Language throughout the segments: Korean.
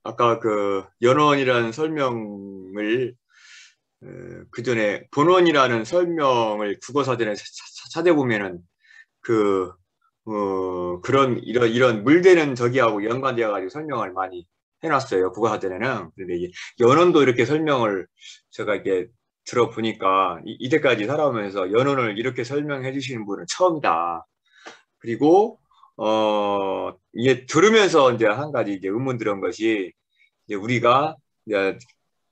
아까 그 연원이라는 설명을 그 전에 본원이라는 설명을 국어사전에 찾아보면은 그 그런 이런 물되는 저기하고 연관되어 가지고 설명을 많이 해놨어요. 국어사전에는. 근데 이게 연원도 이렇게 설명을 제가 이게 들어보니까 이때까지 살아오면서 연원을 이렇게 설명해 주시는 분은 처음이다. 그리고 이게 들으면서 이제 한 가지 이제 의문 들은 것이 이제 우리가 이제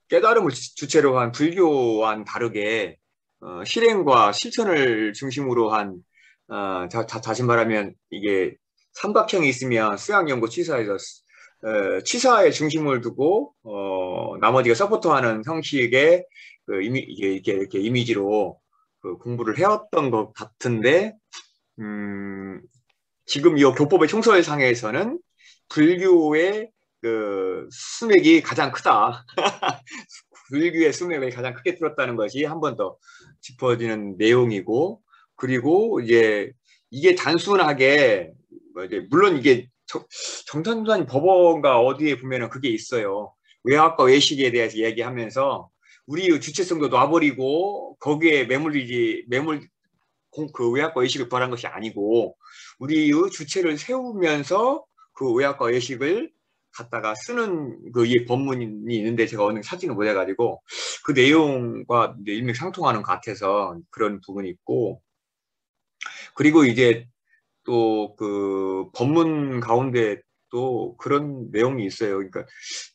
깨달음을 주체로 한 불교와는 다르게 실행과 실천을 중심으로 한 다시 말하면 이게 삼각형이 있으면 수양연구 취사에서 취사에 중심을 두고 나머지가 서포트하는 형식의 이렇게 이미지로 그 공부를 해왔던 것 같은데 지금 이 교법의 총서상에서는 불교의 그 수맥이 가장 크다. 불교의 수맥을 가장 크게 뚫었다는 것이 한 번 더 짚어지는 내용이고, 그리고 이제 이게 단순하게 뭐 이제 물론 이게 정탄조사님 법원가 어디에 보면은 그게 있어요. 외학과 외식에 대해서 얘기하면서 우리 주체성도 놔버리고 거기에 그 의학과 의식을 바란 것이 아니고 우리의 주체를 세우면서 그 의학과 의식을 갖다가 쓰는 그 이 법문이 있는데 제가 오늘 사진을 못 해가지고 그 내용과 일맥상통하는 것 같아서 그런 부분이 있고, 그리고 이제 또 그 법문 가운데 또 그런 내용이 있어요. 그러니까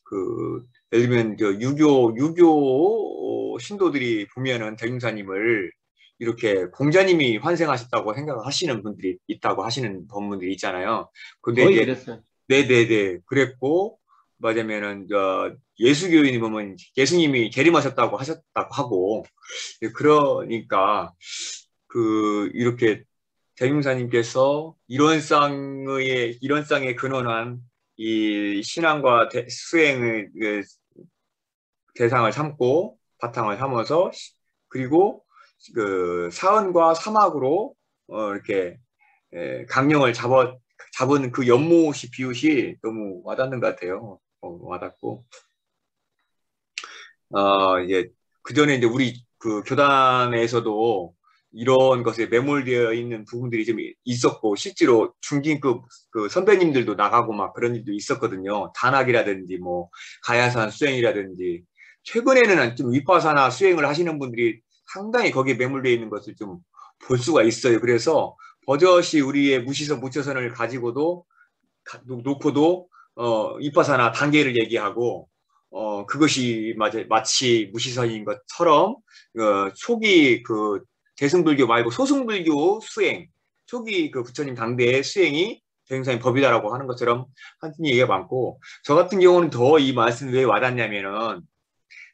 그 예를 들면 저 유교 신도들이 보면은 대중사님을 이렇게 공자님이 환생하셨다고 생각하시는 분들이 있다고 하시는 법문들이 있잖아요. 근데 거의 이제 그랬어요. 네네네 그랬고 맞으면은 예수교인이 보면 예수님이 재림하셨다고 하셨다고 하고 그러니까 그 이렇게 대중사님께서 이런 쌍에 근원한 이 신앙과 수행의 그 대상을 삼고 바탕을 삼아서 그리고 그 사언과 사막으로 이렇게 강령을 잡은 그 연못이 비웃이 너무 와닿는 것 같아요. 와닿고 이제 그 전에 이제 우리 그 교단에서도 이런 것에 매몰되어 있는 부분들이 좀 있었고 실제로 중진급 그 선배님들도 나가고 막 그런 일도 있었거든요. 단학이라든지 뭐 가야산 수행이라든지 최근에는 좀 위파사나 수행을 하시는 분들이 상당히 거기에 매몰되어 있는 것을 좀 볼 수가 있어요. 그래서 버젓이 우리의 무시서 무처선을 가지고도 놓고도 위파사나 단계를 얘기하고 그것이 마치 무시선인 것처럼 초기 그 대승불교 말고 소승불교 수행, 초기 그 부처님 당대의 수행이 대승사님 법이다라고 하는 것처럼 하여튼 얘기가 많고, 저 같은 경우는 더 이 말씀이 왜 와닿냐면은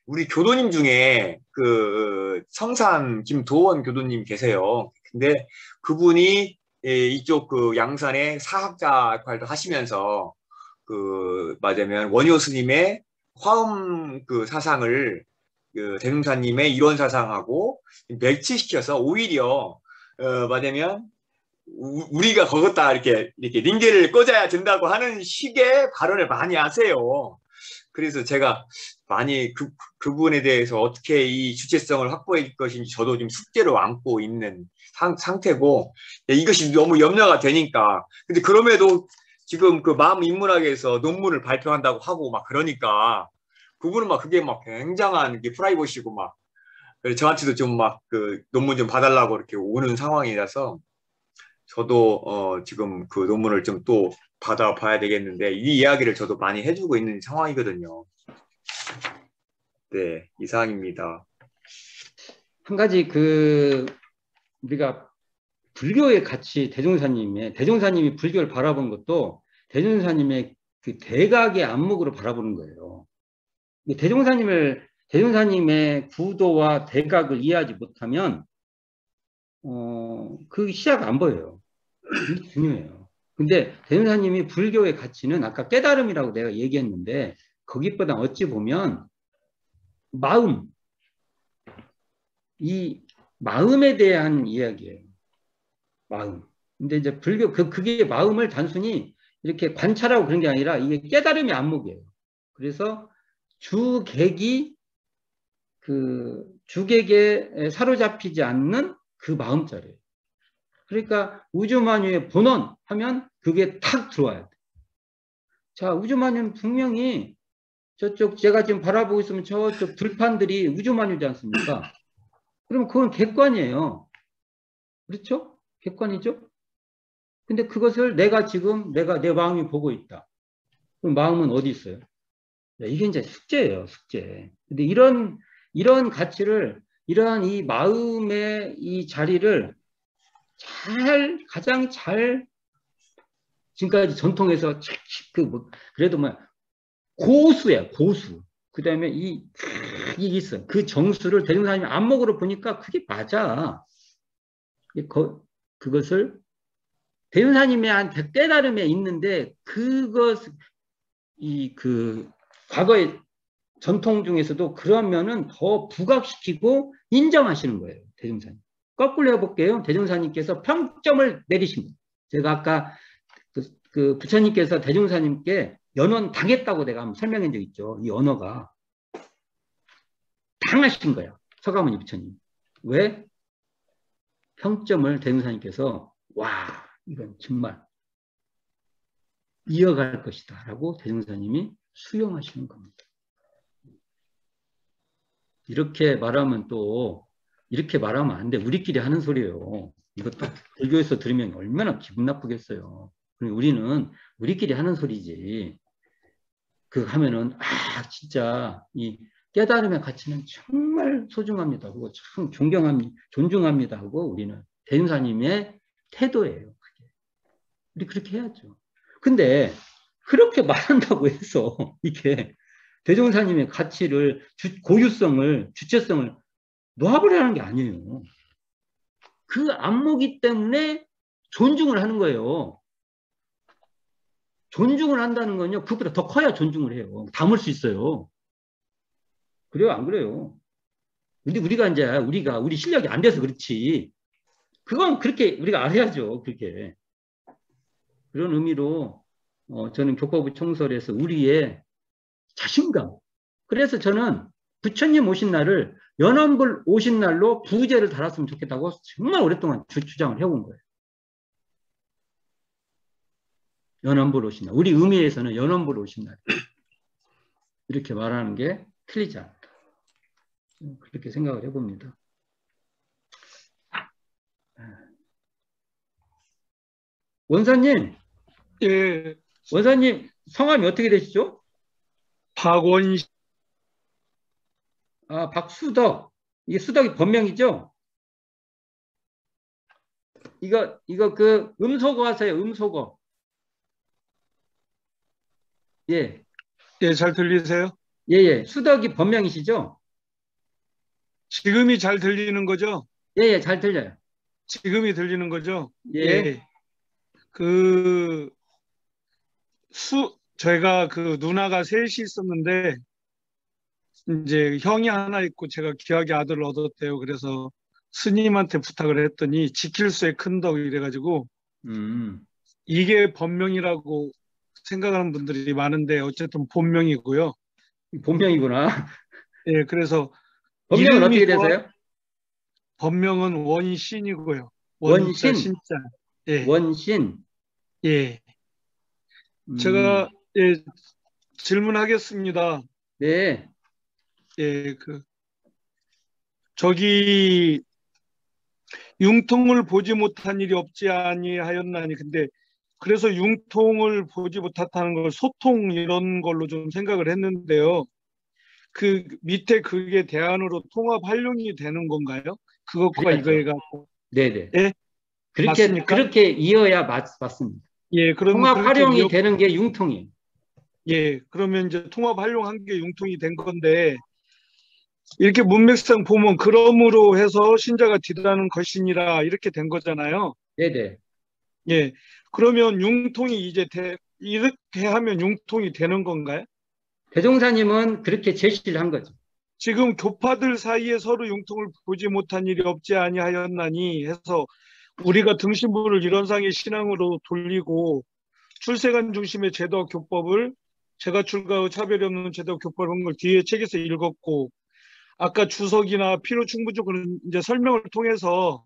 우리 교도님 중에 그 성산 김도원 교도님 계세요. 근데 그분이 이쪽 그 양산의 사학자 역할도 하시면서 그 맞으면 원효 스님의 화엄 그 사상을 그 대승사님의 이론 사상하고 매치시켜서 오히려 맞으면 우리가 거겼다 이렇게 링게를 꽂아야 된다고 하는 식의 발언을 많이 하세요. 그래서 제가 많이 그분에 대해서 어떻게 이 주체성을 확보해 줄 것인지 저도 좀 숙제로 안고 있는 상태고 이것이 너무 염려가 되니까. 근데 그럼에도 지금 그 마음인문학에서 논문을 발표한다고 하고 막 그러니까 그분은 막 그게 막 굉장한 게 프라이버시고 막 그래서 저한테도 좀 막 그 논문 좀 봐달라고 이렇게 오는 상황이라서 저도 지금 그 논문을 좀 또 받아봐야 되겠는데 이 이야기를 저도 많이 해주고 있는 상황이거든요. 네, 이상입니다. 한 가지 그 우리가 불교의 가치 대종사님이 불교를 바라본 것도 대종사님의 그 대각의 안목으로 바라보는 거예요. 대종사님의 구도와 대각을 이해하지 못하면 그 시야가 안 보여요. 이게 중요해요. 근데 대종사님이 불교의 가치는 아까 깨달음이라고 내가 얘기했는데 거기보다 어찌 보면 마음, 이 마음에 대한 이야기예요. 마음. 근데 이제 그게 마음을 단순히 이렇게 관찰하고 그런 게 아니라 이게 깨달음의 안목이에요. 그래서 주객이 그 주객에 사로잡히지 않는 그 마음자리예요. 그러니까 우주만유의 본원 하면 그게 탁 들어와야 돼. 자, 우주만유는 분명히 저쪽 제가 지금 바라보고 있으면 저쪽 들판들이 우주만유지 않습니까? 그럼 그건 객관이에요. 그렇죠? 객관이죠? 근데 그것을 내가 지금 내 마음이 보고 있다. 그럼 마음은 어디 있어요? 이게 이제 숙제예요, 숙제. 근데 이런 가치를, 이러한 이 마음의 이 자리를 가장 잘, 지금까지 전통에서 그래도 고수야, 고수. 그 다음에 이게 있어. 그 정수를 대중사님이 안목으로 보니까 그게 맞아. 그것을 대중사님의 깨달음에 있는데, 과거의 전통 중에서도 그러면은 더 부각시키고 인정하시는 거예요, 대중사님. 거꾸로 해볼게요. 대중사님께서 평점을 내리신 거예요. 제가 아까 그 부처님께서 대중사님께 연원 당했다고 내가 한번 설명한 적 있죠. 이 언어가. 당하신 거야. 서가모니 부처님. 왜? 평점을 대중사님께서 와, 이건 정말 이어갈 것이다 라고 대중사님이 수용하시는 겁니다. 이렇게 말하면 안 돼. 우리끼리 하는 소리예요. 이것도 불교에서 들으면 얼마나 기분 나쁘겠어요. 우리는 우리끼리 하는 소리지. 하면은 진짜 이 깨달음의 가치는 정말 소중합니다 하고 참 존중합니다 하고 우리는 대중사님의 태도예요. 우리 그렇게 해야죠. 근데 그렇게 말한다고 해서 이게 대종사님의 가치를, 고유성을, 주체성을 놓아버리라는 게 아니에요. 그 안목이 때문에 존중을 하는 거예요. 존중을 한다는 건요, 그것보다 더 커야 존중을 해요. 담을 수 있어요. 그래요, 안 그래요? 근데 우리 실력이 안 돼서 그렇지. 그건 그렇게 우리가 알아야죠, 그렇게. 그런 의미로, 저는 교법의 총설에서 우리의 자신감. 그래서 저는 부처님 오신 날을 연엄불 오신 날로 부제를 달았으면 좋겠다고 정말 오랫동안 주장을 해온 거예요. 연엄불 오신 날. 우리 의미에서는 연엄불 오신 날. 이렇게 말하는 게 틀리지 않다. 그렇게 생각을 해봅니다. 원사님. 예. 원사님 성함이 어떻게 되시죠? 박원식. 박수덕. 이게 수덕이 본명이죠? 이거 음소거 하세요. 음소거. 예. 예, 잘 들리세요? 예. 수덕이 본명이시죠? 지금이 잘 들리는 거죠? 예, 잘 들려요. 지금이 들리는 거죠? 예. 제가 누나가 셋이 있었는데, 이제 형이 하나 있고 제가 귀하게 아들을 얻었대요. 그래서 스님한테 부탁을 했더니 지킬수의 큰덕 이래가지고, 이게 본명이라고 생각하는 분들이 많은데, 어쨌든 본명이고요. 본명이구나. 예, 그래서. 본명은 어떻게 되세요? 본명은 원신이고요. 원신? 신자. 예. 원신? 예. 제가, 질문하겠습니다. 네. 예, 저기, 융통을 보지 못한 일이 없지 아니하였나니. 근데, 그래서 융통을 보지 못했다는 걸 소통 이런 걸로 좀 생각을 했는데요. 그 밑에 그게 대안으로 통합 활용이 되는 건가요? 그것과 이거가. 네네. 예? 그렇게 이어야 맞습니다. 예, 그러면 통합 활용이 되는 게 융통이에요. 예, 그러면 이제 통합 활용한 게 융통이 된 건데, 이렇게 문맥상 보면 그러므로 해서 신자가 뒤다는 것이니라 이렇게 된 거잖아요. 네네. 예, 그러면 융통이 이렇게 하면 융통이 되는 건가요? 대종사님은 그렇게 제시를 한 거죠. 지금 교파들 사이에 서로 융통을 보지 못한 일이 없지 아니하였나니 해서 우리가 등신부를 이런상의 신앙으로 돌리고 출세관 중심의 제도와 교법을 제가 출가후 차별이 없는 제도 교포라는 걸 뒤에 책에서 읽었고, 아까 주석이나 필요 충분적 그런 이제 설명을 통해서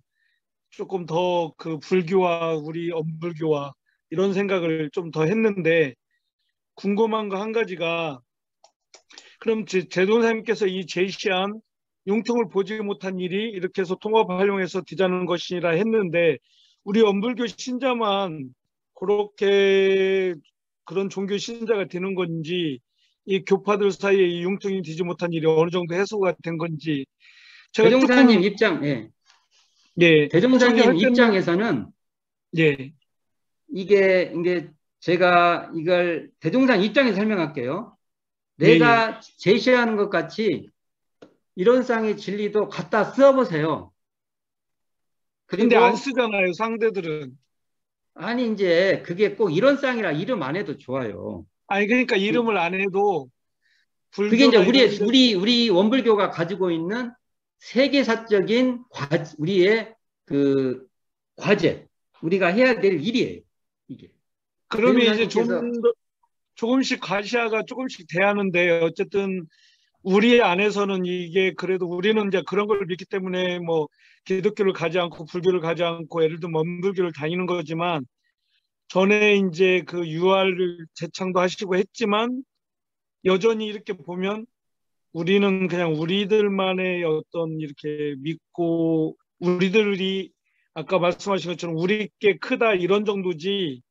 조금 더 그 불교와 우리 엄불교와 이런 생각을 좀 더 했는데, 궁금한 거 한 가지가, 그럼 제도사님께서 이 제시한 융통을 보지 못한 일이 이렇게 해서 통합 활용해서 뒤자는 것이라 했는데, 우리 엄불교 신자만 그렇게 그런 종교 신자가 되는 건지, 이 교파들 사이에 이 융통이 되지 못한 일이 어느 정도 해소가 된 건지, 제가 대종사님 조금, 입장, 예. 예, 대종사님 설교할 때는, 입장에서는 예, 이게 제가 이걸 대종사 입장에서 설명할게요. 예, 예. 내가 제시하는 것 같이 이런 쌍의 진리도 갖다 써보세요. 근데 안 그리고 쓰잖아요, 상대들은. 아니 이제 그게 꼭 이런 쌍이라 이름 안 해도 좋아요. 아니, 그러니까 이름을 안 해도 그게 이제 불교나 이런 데, 우리 원불교가 가지고 있는 세계사적인 우리의 그 과제, 우리가 해야 될 일이에요. 이게. 그러면 이제 대종사님께서 조금씩 과시화가 조금씩 돼야하는데, 어쨌든 우리 안에서는 이게 그래도 우리는 이제 그런 걸 믿기 때문에 뭐 기독교를 가지 않고 불교를 가지 않고 예를 들면 원불교를 다니는 거지만, 전에 이제 그 유화를 재창도 하시고 했지만, 여전히 이렇게 보면 우리는 그냥 우리들만의 어떤 이렇게 믿고, 우리들이 아까 말씀하신 것처럼 우리 게 크다 이런 정도지,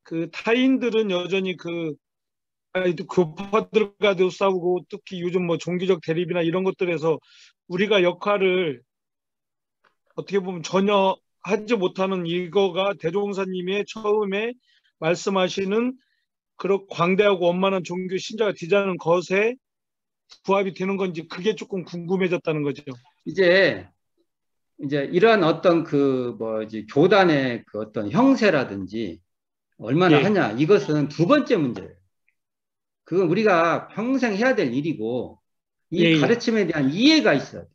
그 타인들은 여전히 그 교파들과도 싸우고, 특히 요즘 뭐 종교적 대립이나 이런 것들에서 우리가 역할을 어떻게 보면 전혀 하지 못하는, 이거가 대종사님의 처음에 말씀하시는 그런 광대하고 원만한 종교 신자가 되자는 것에 부합이 되는 건지, 그게 조금 궁금해졌다는 거죠. 이제 이런 어떤 그 뭐지 교단의 그 어떤 형세라든지 얼마나 예, 하냐, 이것은 두 번째 문제예요. 그건 우리가 평생 해야 될 일이고 예, 이 예. 가르침에 대한 이해가 있어야 돼요.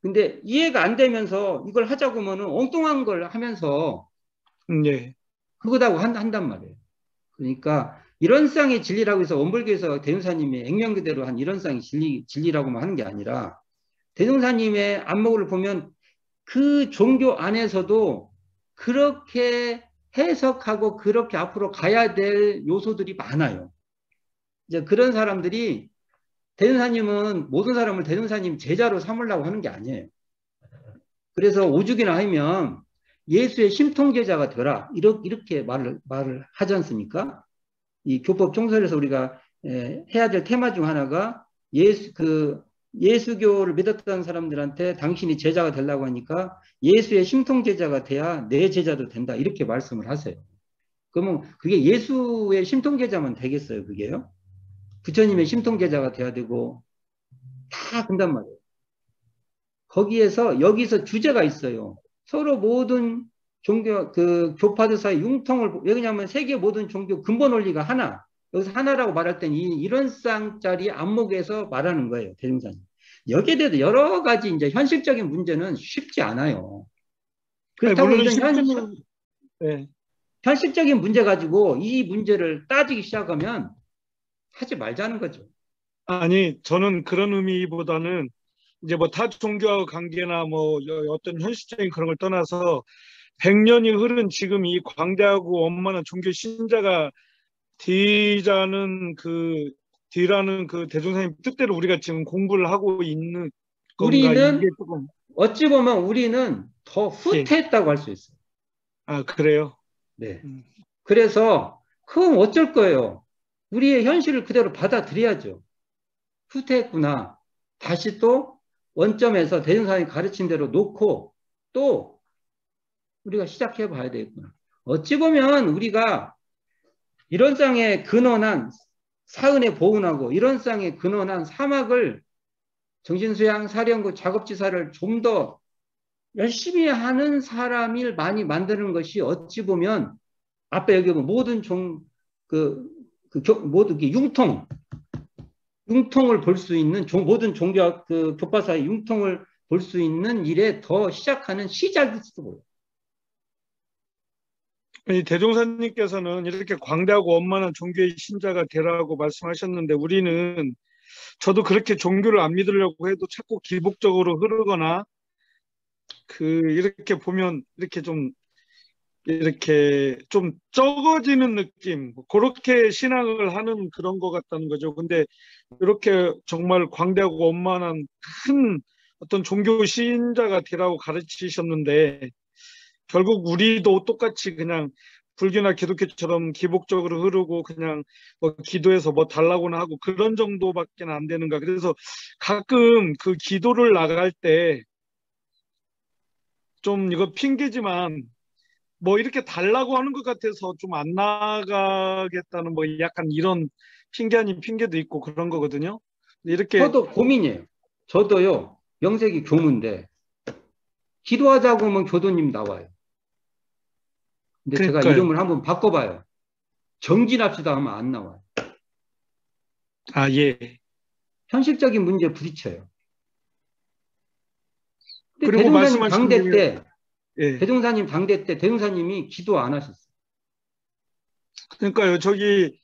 근데 이해가 안 되면서 이걸 하자고 하면은 엉뚱한 걸 하면서 예. 그거다고 한단 말이에요. 그러니까 이런 쌍의 진리라고 해서 원불교에서 대종사님이 액면 그대로 한 이런 쌍의 진리라고만 하는 게 아니라, 대종사님의 안목을 보면 그 종교 안에서도 그렇게 해석하고 그렇게 앞으로 가야 될 요소들이 많아요. 이제 그런 사람들이, 대종사님은 모든 사람을 대종사님 제자로 삼으려고 하는 게 아니에요. 그래서 오죽이나 하면 예수의 심통제자가 되라, 이렇게 말을 하지 않습니까? 이 교법 총설에서 우리가 해야 될 테마 중 하나가 예수교를 믿었던 사람들한테 당신이 제자가 되려고 하니까 예수의 심통제자가 돼야 내 제자도 된다, 이렇게 말씀을 하세요. 그러면 그게 예수의 심통제자만 되겠어요? 그게요? 부처님의 심통제자가 돼야 되고 다 그런단 말이에요. 거기에서 여기서 주제가 있어요. 서로 모든 종교 그 교파들 사이 융통을, 왜냐하면 세계 모든 종교 근본 원리가 하나. 여기서 하나라고 말할 때는 이런 쌍짜리 안목에서 말하는 거예요, 대종사님. 여기에 대해서 여러 가지 이제 현실적인 문제는 쉽지 않아요. 아니, 그렇다고 물론 이런 쉽지는, 예. 현실적인 문제 가지고 이 문제를 따지기 시작하면 하지 말자는 거죠. 아니, 저는 그런 의미보다는 이제 뭐 타 종교와 관계나 뭐 어떤 현실적인 그런 걸 떠나서 100년이 흐른 지금 이 광대하고 원만한 종교 신자가 뒤라는 그 대종사님 뜻대로 우리가 지금 공부를 하고 있는 건가, 이게 우리는 조금. 어찌 보면 우리는 더 예. 후퇴했다고 할 수 있어요. 아, 그래요? 네. 음. 그래서 그럼 어쩔 거예요? 우리의 현실을 그대로 받아들여야죠. 후퇴했구나. 다시 또 원점에서 대종사님이 가르친 대로 놓고 또 우리가 시작해 봐야 되겠구나. 어찌 보면 우리가 이런 쌍의 근원한 사은의 보훈하고 이런 쌍의 근원한 사막을, 정신수양 사령구 작업지사를 좀 더 열심히 하는 사람을 많이 만드는 것이 어찌 보면 앞에 여기 보면 모든 모든 융통을 볼 수 있는 모든 종교 그 교파사의 융통을 볼 수 있는 일에 더 시작하는 시작일 수도 모르요. 이 대종사님께서는 이렇게 광대하고 원만한 종교의 신자가 되라고 말씀하셨는데 우리는 저도 그렇게 종교를 안 믿으려고 해도 자꾸 기복적으로 흐르거나 이렇게 보면 이렇게 좀 적어지는 느낌, 그렇게 신앙을 하는 그런 것 같다는 거죠. 근데 이렇게 정말 광대하고 원만한 큰 어떤 종교 신자가 되라고 가르치셨는데 결국 우리도 똑같이 그냥 불교나 기독교처럼 기복적으로 흐르고 그냥 뭐 기도해서 뭐 달라고나 하고 그런 정도밖에 안 되는가. 그래서 가끔 그 기도를 나갈 때 좀 이거 핑계지만 뭐 이렇게 달라고 하는 것 같아서 좀 안 나가겠다는 뭐 약간 이런 핑계 아닌 핑계도 있고 그런 거거든요. 이렇게 저도 고민이에요. 저도요, 명색이 교무인데, 기도하자고 하면 교도님 나와요. 근데 제가 그러니까요. 이름을 한번 바꿔봐요. 정진합시다 하면 안 나와요. 아, 예. 현실적인 문제에 부딪혀요. 근데 그리고 대종사님 말씀하신 당대 분이 때, 예. 대종사님 당대 때 대종사님이 기도 안 하셨어요. 그러니까요. 저기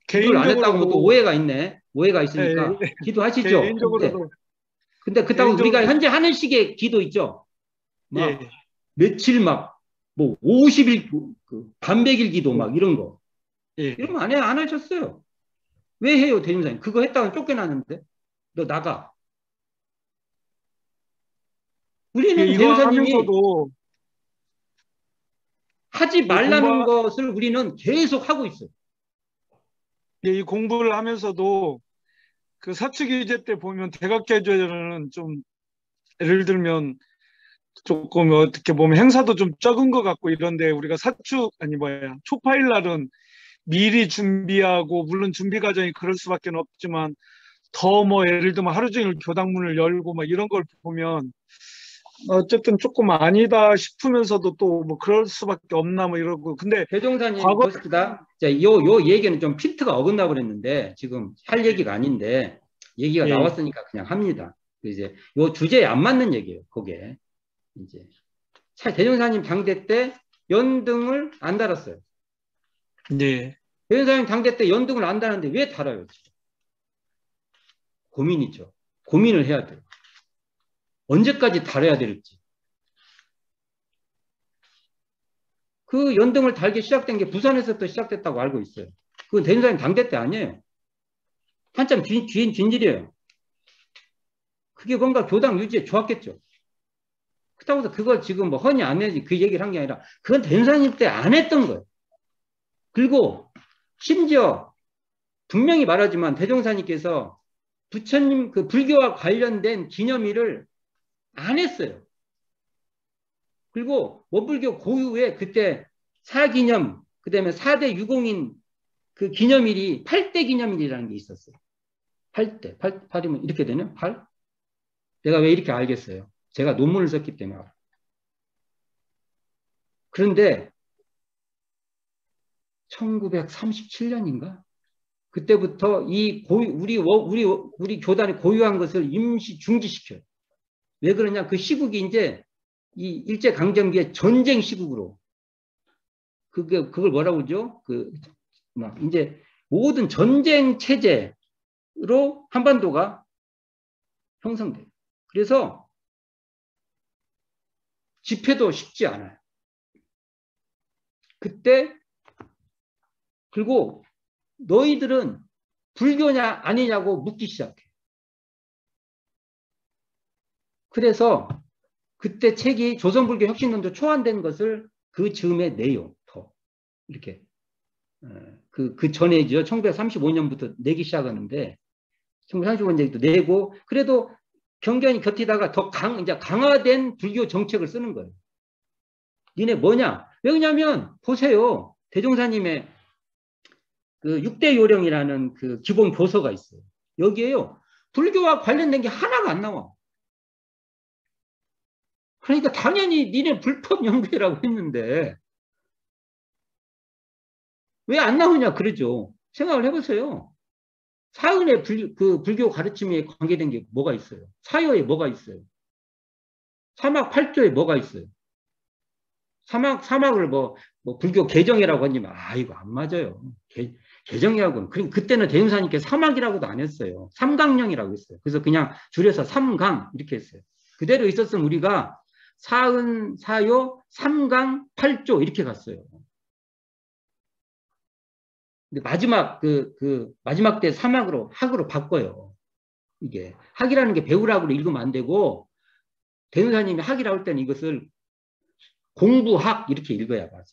기도를 안 했다고 하면 또 개인적으로도 오해가 있네. 오해가 예, 있으니까 예. 기도하시죠. 개인적으로도 근데 그렇다고 우리가 개인적으로 현재 하는 식의 기도 있죠. 예. 막 며칠 뭐 50일 반백일 기도 예. 막 이런 거. 예. 이런 거 안 하셨어요. 왜 해요, 대종사님? 그거 했다가 쫓겨나는데. 너 나가. 예, 우리는 이거 대종사님이 하면서도 하지 이 말라는 것을 우리는 계속 하고 있어요. 이 공부를 하면서도 그 사축유제 때 보면 대각계절은 좀 예를 들면 조금 어떻게 보면 행사도 좀 적은 것 같고 이런데 우리가 초파일 날은 미리 준비하고 물론 준비 과정이 그럴 수밖에 없지만 더 뭐 예를 들면 하루 종일 교당문을 열고 막 이런 걸 보면 어쨌든 조금 아니다 싶으면서도 또 뭐 그럴 수밖에 없나 뭐 이러고 근데 대종사님 과거 보십시다. 자, 요 얘기는 좀 필트가 어긋나 버렸는데 지금 할 예, 얘기가 아닌데 얘기가 예, 나왔으니까 그냥 합니다. 이제 요 주제에 안 맞는 얘기예요. 그게 이제 대종사님 당대 때 연등을 안 달았어요. 예. 대종사님 당대 때 연등을 안 달았는데 왜 달아요? 지금? 고민이죠. 고민을 해야 돼요. 언제까지 달아야 될지. 그 연등을 달기 시작된 게 부산에서부터 시작됐다고 알고 있어요. 그건 대종사님 당대 때 아니에요. 한참 뒤인 진질이에요. 그게 뭔가 교당 유지에 좋았겠죠. 그렇다고 해서 그걸 지금 뭐 허니 안 해야지 그 얘기를 한 게 아니라 그건 대종사님 때 안 했던 거예요. 그리고 심지어 분명히 말하지만 대종사님께서 부처님 그 불교와 관련된 기념일을 안 했어요. 그리고 원불교 고유에 그때 사기념, 그 다음에 4대 유공인 그 기념일이 8대 기념일이라는 게 있었어요. 8대, 8이면 이렇게 되냐? 8? 내가 왜 이렇게 알겠어요? 제가 논문을 썼기 때문에 알아요. 그런데 1937년인가? 그때부터 우리 교단이 고유한 것을 임시 중지시켜요. 왜 그러냐? 그 시국이 이제 이 일제강점기의 전쟁 시국으로 그걸 뭐라고 그러죠? 이제 모든 전쟁 체제로 한반도가 형성돼요. 그래서 집회도 쉽지 않아요. 그때 그리고 너희들은 불교냐 아니냐고 묻기 시작해. 그래서 그때 책이 조선불교 혁신론도 초안된 것을 그 즈음에 내요. 더 이렇게 그 전에죠. 1935년부터 내기 시작하는데 1935년부터 내고 그래도 경견이 곁이다가 더 이제 강화된 불교 정책을 쓰는 거예요. 니네 뭐냐? 왜냐면 보세요. 대종사님의 그 6대 요령이라는 그 기본 교서가 있어요. 여기에요. 불교와 관련된 게 하나가 안 나와. 그러니까 당연히 니네 불법 연구라고 했는데 왜 안 나오냐 그러죠. 생각을 해보세요. 사은의 불교 가르침에 관계된 게 뭐가 있어요? 사여에 뭐가 있어요? 사막 8조에 뭐가 있어요? 사막을 뭐 불교 개정이라고 하지만 이거 안 맞아요. 개정이라고는 그때는 대흥사님께 삼학이라고도 안 했어요. 삼강령이라고 했어요. 그래서 그냥 줄여서 삼강 이렇게 했어요. 그대로 있었으면 우리가 사은, 사요, 삼강, 팔조 이렇게 갔어요. 근데 마지막 마지막 때 삼학으로 학으로 바꿔요. 이게 학이라는 게 배우라고 읽으면 안 되고 대흥사님이 학이라고 할 때는 이것을 공부학 이렇게 읽어야 맞아요.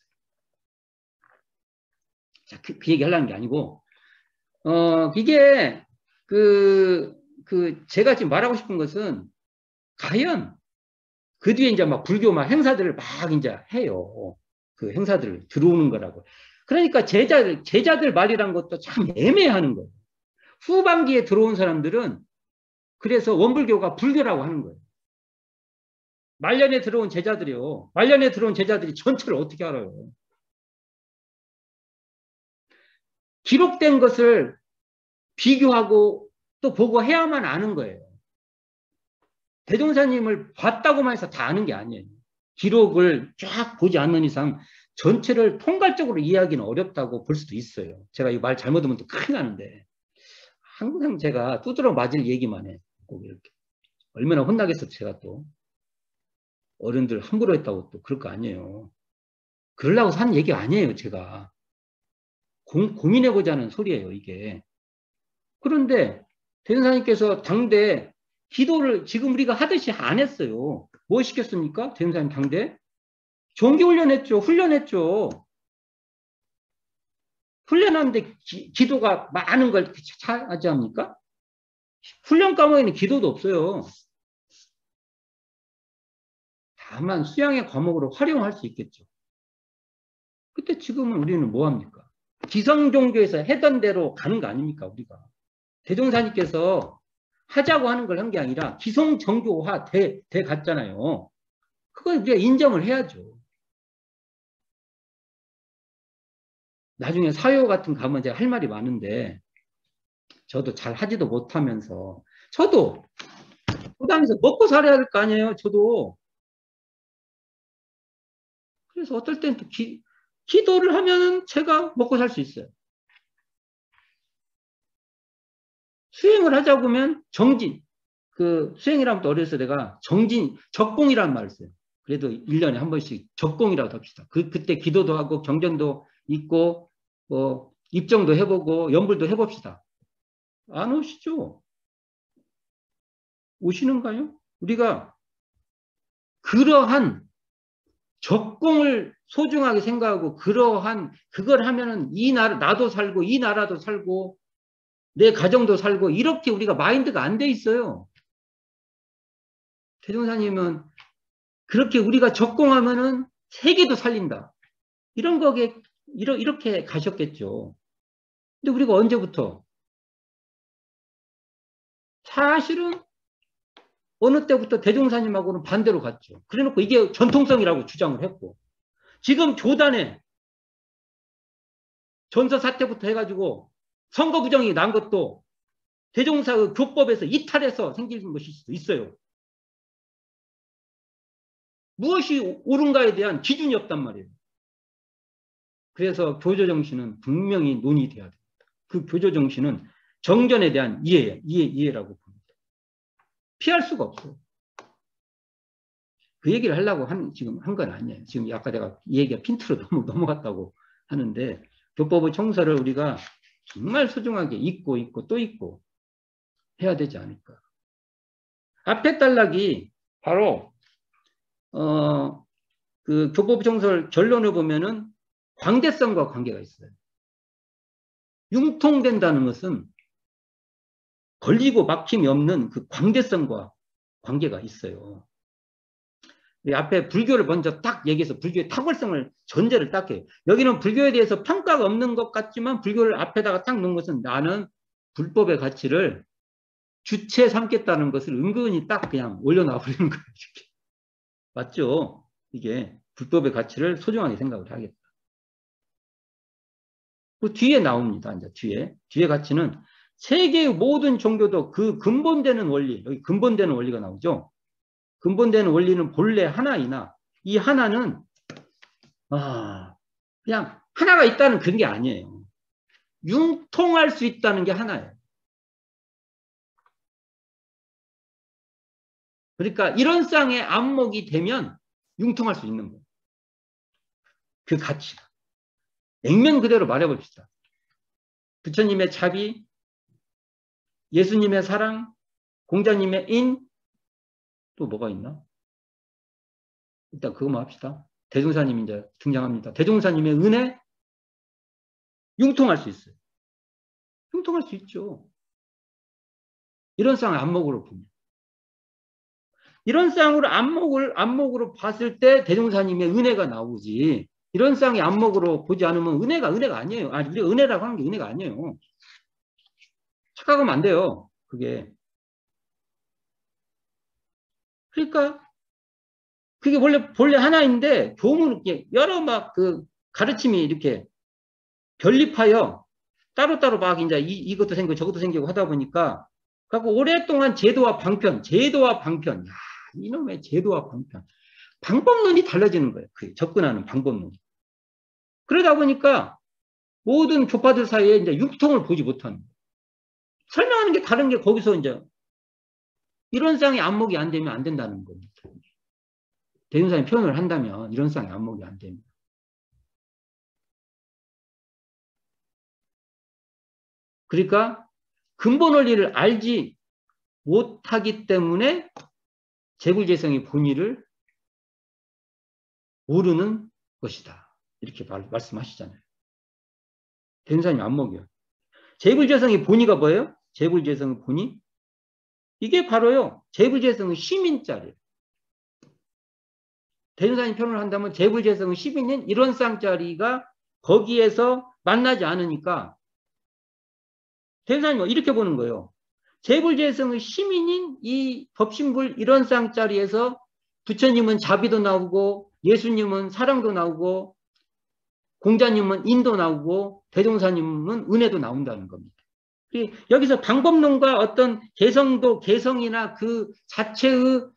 자, 그 얘기 하려는 게 아니고 이게 제가 지금 말하고 싶은 것은 과연 그 뒤에 이제 막 불교 막 행사들을 막 이제 해요. 그 행사들을 들어오는 거라고. 그러니까 제자들 말이란 것도 참 애매하는 거예요. 후반기에 들어온 사람들은 그래서 원불교가 불교라고 하는 거예요. 말년에 들어온 제자들이요. 말년에 들어온 제자들이 전체를 어떻게 알아요? 기록된 것을 비교하고 또 보고 해야만 아는 거예요. 대종사님을 봤다고만 해서 다 아는 게 아니에요. 기록을 쫙 보지 않는 이상 전체를 통괄적으로 이해하기는 어렵다고 볼 수도 있어요. 제가 이 말 잘못하면 또 큰일 나는데 항상 제가 두드러 맞을 얘기만 해. 꼭 이렇게. 얼마나 혼나겠어 제가 또. 어른들 함부로 했다고 또 그럴 거 아니에요. 그러려고 산 얘기 아니에요 제가. 고민해보자는 소리예요 이게. 그런데 대종사님께서 당대 기도를 지금 우리가 하듯이 안 했어요. 뭐 시켰습니까? 대종사님 당대? 종교훈련했죠. 훈련했죠. 훈련하는데 기도가 많은 걸 차지 합니까? 훈련 과목에는 기도도 없어요. 다만 수양의 과목으로 활용할 수 있겠죠. 그때 지금은 우리는 뭐 합니까? 기성종교에서 해던 대로 가는 거 아닙니까? 우리가. 대종사님께서 하자고 하는 걸 한 게 아니라 기성정교화 돼 갔잖아요. 그걸 우리가 인정을 해야죠. 나중에 사요 같은 거 가면 제가 할 말이 많은데 저도 잘 하지도 못하면서 저도 소당에서 먹고 살아야 될 거 아니에요. 저도. 그래서 어떨 땐 또 기도를 하면은 제가 먹고 살 수 있어요. 수행을 하자고 하면 정진. 수행이라면 또 어려서 내가 적공이라는 말을 써요. 그래도 1년에 한 번씩 적공이라고 합시다. 그때 기도도 하고 경전도 있고 입정도 해보고 연불도 해봅시다. 안 오시죠? 오시는가요? 우리가 그러한 적공을 소중하게 생각하고 그걸 하면은 나도 살고 이 나라도 살고 내 가정도 살고 이렇게 우리가 마인드가 안 돼 있어요. 대종사님은 그렇게 우리가 적공하면은 세계도 살린다. 이렇게 가셨겠죠. 근데 우리가 언제부터? 사실은 어느 때부터 대종사님하고는 반대로 갔죠. 그래놓고 이게 전통성이라고 주장을 했고 지금 교단에 전서 사태부터 해가지고 선거 부정이 난 것도 대종사 교법에서 이탈해서 생긴 것일 수도 있어요. 무엇이 옳은가에 대한 기준이 없단 말이에요. 그래서 교조정신은 분명히 논의돼야 됩니다. 그 교조정신은 정전에 대한 이해라고 봅니다. 피할 수가 없어요. 그 얘기를 하려고 지금 한 건 아니에요. 지금 아까 내가 이 얘기가 핀트로 너무 넘어갔다고 하는데 교법의 청서를 우리가 정말 소중하게 읽고 또 읽고 해야 되지 않을까. 앞에 단락이 바로 그 교법 청설 결론을 보면은 광대성과 관계가 있어요. 융통된다는 것은 걸리고 막힘이 없는 그 광대성과 관계가 있어요. 앞에 불교를 먼저 딱 얘기해서 불교의 탁월성을 전제를 딱 해요. 여기는 불교에 대해서 평가가 없는 것 같지만 불교를 앞에다가 딱 놓은 것은 나는 불법의 가치를 주체 삼겠다는 것을 은근히 딱 그냥 올려놔 버리는 거예요. 이렇게. 맞죠? 이게 불법의 가치를 소중하게 생각을 하겠다. 그 뒤에 나옵니다. 이제 뒤에 가치는 세계의 모든 종교도 그 근본되는 원리, 여기 근본되는 원리가 나오죠. 근본되는 원리는 본래 하나이나 이 하나는 그냥 하나가 있다는 그런 게 아니에요. 융통할 수 있다는 게 하나예요. 그러니까 이런 쌍의 안목이 되면 융통할 수 있는 거예요. 그 가치가. 액면 그대로 말해봅시다. 부처님의 자비, 예수님의 사랑, 공자님의 인, 또 뭐가 있나? 일단 그거만 합시다. 대종사님 이제 등장합니다. 대종사님의 은혜, 융통할 수 있어요. 융통할 수 있죠. 이런 쌍을 안목으로 보면. 이런 쌍으로 안목으로 봤을 때 대종사님의 은혜가 나오지. 이런 쌍이 안목으로 보지 않으면 은혜가 아니에요. 아니, 우리가 은혜라고 하는 게 은혜가 아니에요. 착각하면 안 돼요. 그게. 그러니까 그게 본래 하나인데 교문 이렇게 여러 막 그 가르침이 이렇게 결립하여 따로따로 막 이제 이것도 생기고 저것도 생기고 하다 보니까 갖고 오랫동안 제도와 방편. 야, 이놈의 제도와 방편. 방법론이 달라지는 거예요. 그 접근하는 방법론이. 그러다 보니까 모든 교파들 사이에 이제 융통을 보지 못하는 거예요. 설명하는 게 다른 게 거기서 이제 이런 쌍의 안목이 안 되면 안 된다는 겁니다. 대중사님 표현을 한다면 이런 쌍의 안목이 안 됩니다. 그러니까 근본 원리를 알지 못하기 때문에 재굴재성의 본의를 모르는 것이다. 이렇게 말씀하시잖아요. 대중사님 안목이요. 재굴재성의 본의가 뭐예요? 재굴재성의 본의? 이게 바로요. 재굴재성의 시민자리예요. 대중사님 표현을 한다면 재굴재성의 시민인 이런 쌍자리가 거기에서 만나지 않으니까 대중사님 이렇게 보는 거예요. 재굴재성의 시민인 이 법신불 이런 쌍자리에서 부처님은 자비도 나오고 예수님은 사랑도 나오고 공자님은 인도 나오고 대종사님은 은혜도 나온다는 겁니다. 여기서 방법론과 어떤 개성이나 그 자체의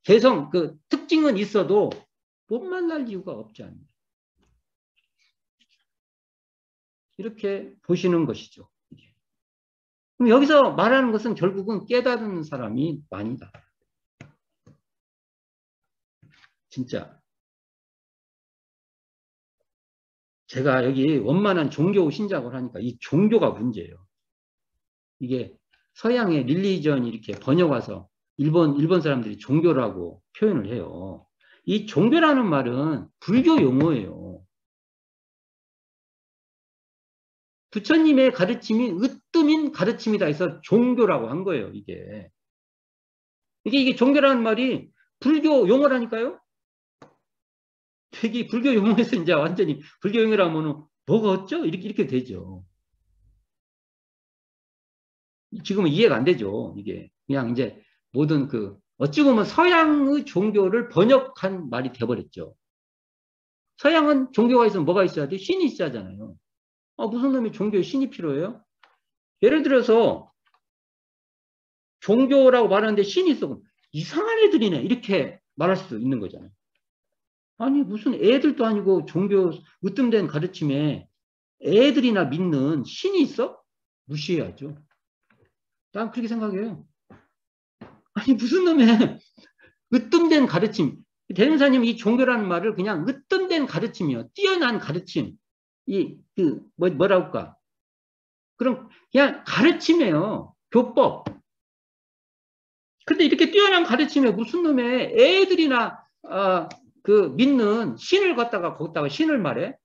개성, 그 특징은 있어도 못 만날 이유가 없지 않나요? 이렇게 보시는 것이죠. 그럼 여기서 말하는 것은 결국은 깨달은 사람이 많이다. 진짜. 제가 여기 원만한 종교 신작을 하니까 이 종교가 문제예요. 이게 서양의 릴리전이 이렇게 번역 와서 일본 사람들이 종교라고 표현을 해요. 이 종교라는 말은 불교 용어예요. 부처님의 가르침이 으뜸인 가르침이다 해서 종교라고 한 거예요, 이게. 이게 종교라는 말이 불교 용어라니까요? 되게 불교 용어에서 이제 완전히 불교 용어라면 뭐가 어쩌? 이렇게 되죠. 지금은 이해가 안 되죠, 이게. 그냥 이제 모든 어찌 보면 서양의 종교를 번역한 말이 돼버렸죠. 서양은 종교가 있으면 뭐가 있어야 돼? 신이 있어야 하잖아요. 무슨 놈이 종교에 신이 필요해요? 예를 들어서 종교라고 말하는데 신이 있어. 이상한 애들이네. 이렇게 말할 수도 있는 거잖아요. 아니 무슨 애들도 아니고 종교 으뜸된 가르침에 애들이나 믿는 신이 있어? 무시해야죠. 난 그렇게 생각해요. 아니 무슨 놈의 으뜸된 가르침. 대종사님 이 종교라는 말을 그냥 으뜸된 가르침이요. 뛰어난 가르침. 뭐라고 할까. 그럼 그냥 가르침이에요. 교법. 근데 이렇게 뛰어난 가르침에 무슨 놈의 애들이나 믿는 신을 갖다가 거기다가 신을 말해?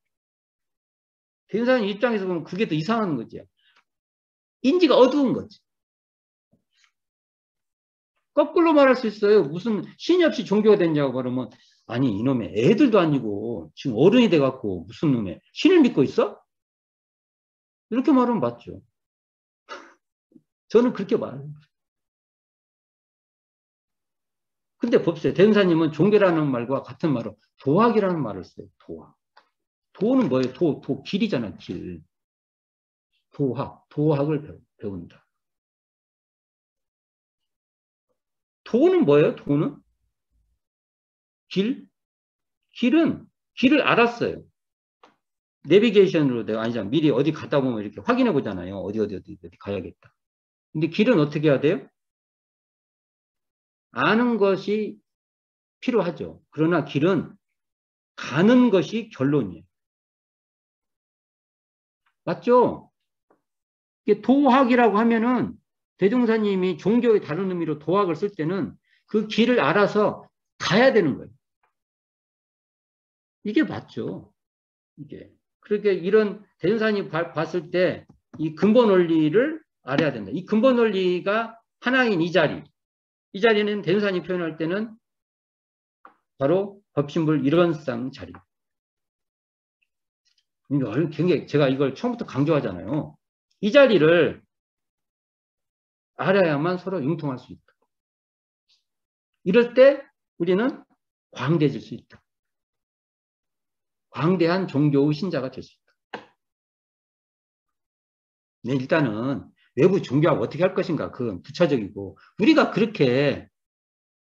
대종사님 입장에서 보면 그게 더 이상한 거지. 인지가 어두운 거지. 거꾸로 말할 수 있어요. 무슨 신이 없이 종교가 됐냐고 그러면 아니 이놈의 애들도 아니고 지금 어른이 돼갖고 무슨 놈의 신을 믿고 있어? 이렇게 말하면 맞죠. 저는 그렇게 말해요. 근데 봅시다. 대종사님은 종교라는 말과 같은 말로 도학이라는 말을 써요. 도학. 도는 뭐예요? 길이잖아, 길. 도학을 배운다. 도는 뭐예요? 도는? 길은 길을 알았어요. 내비게이션으로 내가 아니잖아. 미리 어디 갔다 보면 이렇게 확인해 보잖아요. 어디 가야겠다. 근데 길은 어떻게 해야 돼요? 아는 것이 필요하죠. 그러나 길은 가는 것이 결론이에요. 맞죠? 이게 도학이라고 하면은 대종사님이 종교의 다른 의미로 도학을 쓸 때는 그 길을 알아서 가야 되는 거예요. 이게 맞죠. 이게. 그렇게 이런 대종사님이 봤을 때 이 근본 원리를 알아야 된다. 이 근본 원리가 하나인 이 자리. 이 자리는 대종사님이 표현할 때는 바로 법신불 일원상 자리. 굉장히 제가 이걸 처음부터 강조하잖아요. 이 자리를 알아야만 서로 융통할 수 있다. 이럴 때 우리는 광대해질 수 있다. 광대한 종교의 신자가 될 수 있다. 네, 일단은 외부 종교하고 어떻게 할 것인가 그건 부차적이고 우리가 그렇게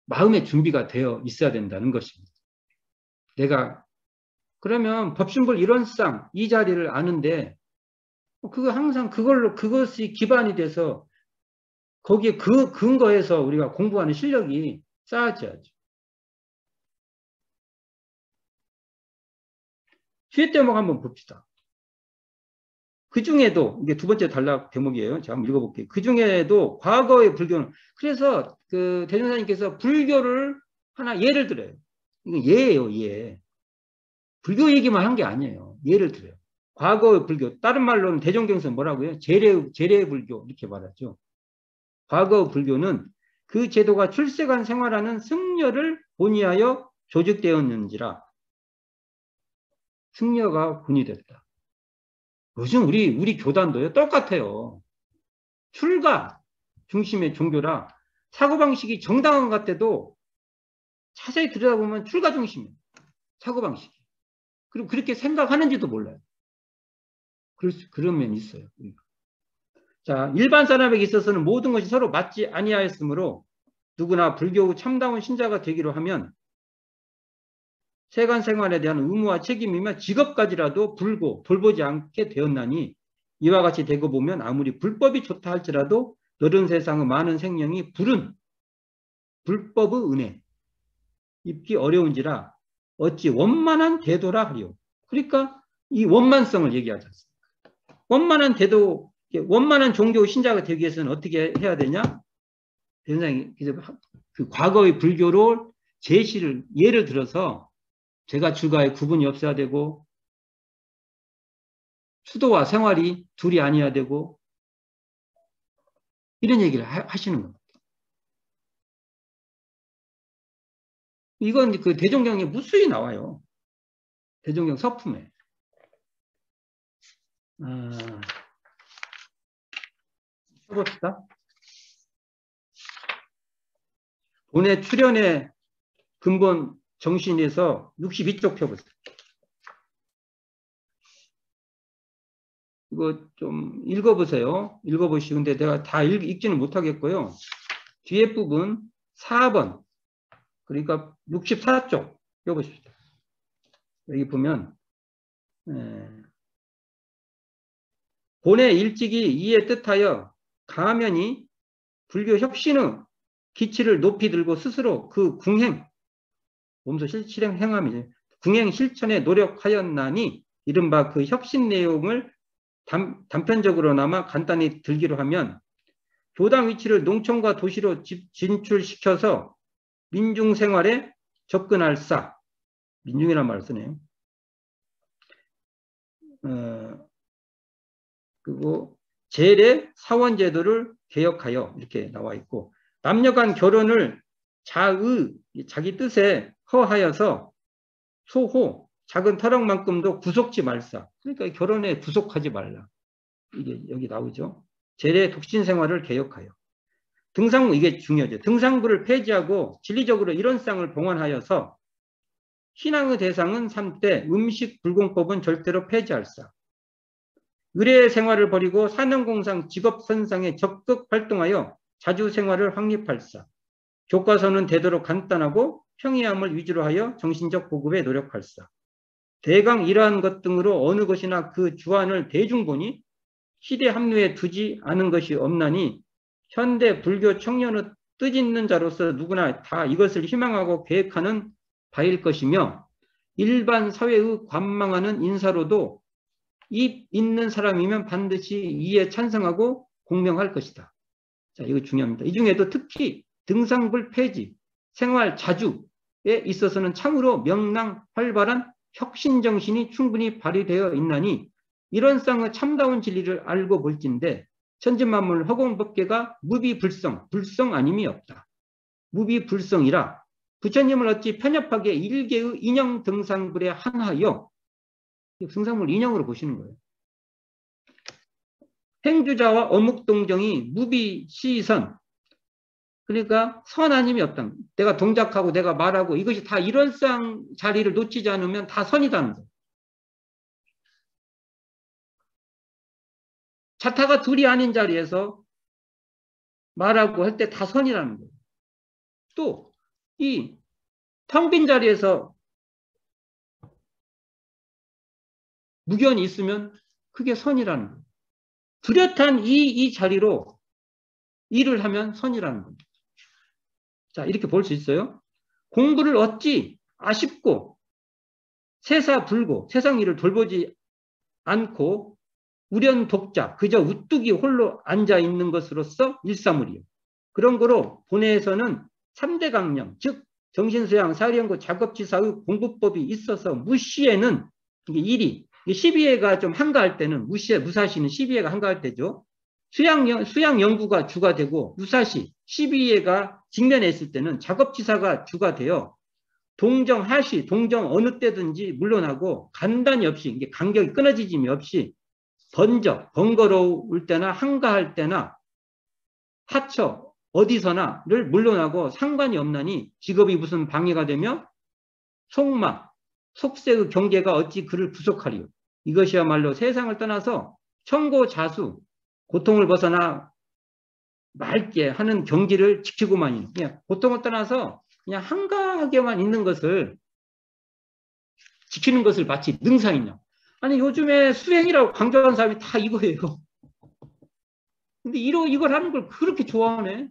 마음의 준비가 되어 있어야 된다는 것입니다. 내가 그러면 법신불 일원상 이 자리를 아는데 그거 항상 그것이 기반이 돼서 거기에 그 근거에서 우리가 공부하는 실력이 쌓아져야죠. 뒤에 대목 한번 봅시다. 그 중에도 이게 두 번째 단락 대목이에요. 제가 한번 읽어볼게요. 그 중에도 과거의 불교는 그래서 그 대종사님께서 불교를 하나 예를 들어요. 이거 예예요, 예. 불교 얘기만 한 게 아니에요. 예를 들어요. 과거의 불교, 다른 말로는 대종경선 뭐라고요? 재래 불교 이렇게 말하죠. 과거 불교는 그 제도가 출세간 생활하는 승려를 본의하여 조직되었는지라 승려가 군이 됐다. 요즘 우리 교단도요 똑같아요. 출가 중심의 종교라 사고방식이 정당한 것 같아도 자세히 들여다보면 출가 중심이에요. 사고방식이. 그리고 그렇게 생각하는지도 몰라요. 그런 면이 있어요. 자, 일반 사람에게 있어서는 모든 것이 서로 맞지 아니하였으므로 누구나 불교의 참다운 신자가 되기로 하면 세간 생활에 대한 의무와 책임이며 직업까지라도 돌보지 않게 되었나니 이와 같이 되고 보면 아무리 불법이 좋다 할지라도 너른 세상의 많은 생명이 불법의 은혜 입기 어려운지라 어찌 원만한 대도라 하리요. 그러니까 이 원만성을 얘기하지 않습니까? 원만한 대도, 원만한 종교 신자가 되기 위해서는 어떻게 해야 되냐? 굉장히 그 과거의 불교로 예를 들어서 제가 출가에 구분이 없어야 되고 수도와 생활이 둘이 아니어야 되고 이런 얘기를 하시는 겁니다. 이건 그 대종경에 무수히 나와요. 대종경 서품에. 해봅시다. 본의 출현의 근본 정신에서 62쪽 펴보세요. 이거 좀 읽어보세요. 읽어보시고 근데 내가 다 읽지는 못하겠고요. 뒤에 부분 4번 그러니까 64쪽 펴보십시오. 여기 보면 본의 일찍이 이에 뜻하여 가면이 불교 혁신의 기치를 높이 들고 스스로 그 궁행 몸소 실행 행함이죠. 궁행 실천에 노력하였나니 이른바 그 혁신 내용을 단편적으로나마 간단히 들기로 하면 교당 위치를 농촌과 도시로 진출시켜서 민중생활에 접근할사 민중이라는 말을 쓰네요. 그리고 제례 사원제도를 개혁하여 이렇게 나와 있고 남녀간 결혼을 자기 뜻에 허하여서 소호 작은 터럭만큼도 구속지 말사. 그러니까 결혼에 구속하지 말라. 이게 여기 나오죠. 제례 독신 생활을 개혁하여. 이게 중요하죠. 등상부를 폐지하고 진리적으로 일원상을 봉헌하여서 신앙의 대상은 삼되 음식 불공법은 절대로 폐지할사. 의례 생활을 버리고 사명공상 직업선상에 적극 활동하여 자주 생활을 확립할사. 교과서는 되도록 간단하고 평이함을 위주로 하여 정신적 보급에 노력할사. 대강 이러한 것 등으로 어느 것이나 그 주안을 대중본이 시대 합류에 두지 않은 것이 없나니 현대 불교 청년의 뜻있는 자로서 누구나 다 이것을 희망하고 계획하는 바일 것이며 일반 사회의 관망하는 인사로도 입 있는 사람이면 반드시 이에 찬성하고 공명할 것이다. 자, 이거 중요합니다. 이 중에도 특히 등상불 폐지, 생활 자주에 있어서는 참으로 명랑 활발한 혁신 정신이 충분히 발휘되어 있나니 이런 쌍의 참다운 진리를 알고 볼진데 천지만물 허공법계가 무비불성, 불성 아님이 없다. 무비불성이라 부처님을 어찌 편협하게 일개의 인형 등상불에 한하여 등상불 인형으로 보시는 거예요. 행주자와 어묵동정이 무비시선, 그러니까 선 아님이 없다. 내가 동작하고 내가 말하고 이것이 다 이런 쌍 자리를 놓치지 않으면 다 선이다는 거예요. 자타가 둘이 아닌 자리에서 말하고 할 때 다 선이라는 거예요. 또 이 텅 빈 자리에서 무견이 있으면 그게 선이라는 거예요. 뚜렷한 이 자리로 일을 하면 선이라는 겁니다. 자, 이렇게 볼 수 있어요. 공부를 어찌 아쉽고 세사불고 세상 일을 돌보지 않고 우련 독자 그저 우뚝이 홀로 앉아 있는 것으로서 일사물이요. 그런 거로 본회에서는 3대 강령 즉 정신수양 사리연구 작업지사의 공부법이 있어서 무시에는 이게 1위 12회가 좀 한가할 때는 무사시는 12회가 한가할 때죠. 수양 연구가 주가 되고 무사시 12회가 직면해 있을 때는 작업지사가 주가 되어 동정 하시 동정 어느 때든지 물론하고 간단히 없이 이게 간격이 끊어지짐이 없이 번거로울 때나 한가할 때나 하처 어디서나를 물론하고 상관이 없나니 직업이 무슨 방해가 되며 속마 속세의 경계가 어찌 그를 구속하리요. 이것이야말로 세상을 떠나서 청고자수 고통을 벗어나 맑게 하는 경지를 지키고만이 그냥 고통을 떠나서 그냥 한가하게만 있는 것을 지키는 것을 마치 능사이냐. 아니 요즘에 수행이라고 강조하는 사람이 다 이거예요. 근데 이걸 하는 걸 그렇게 좋아하네.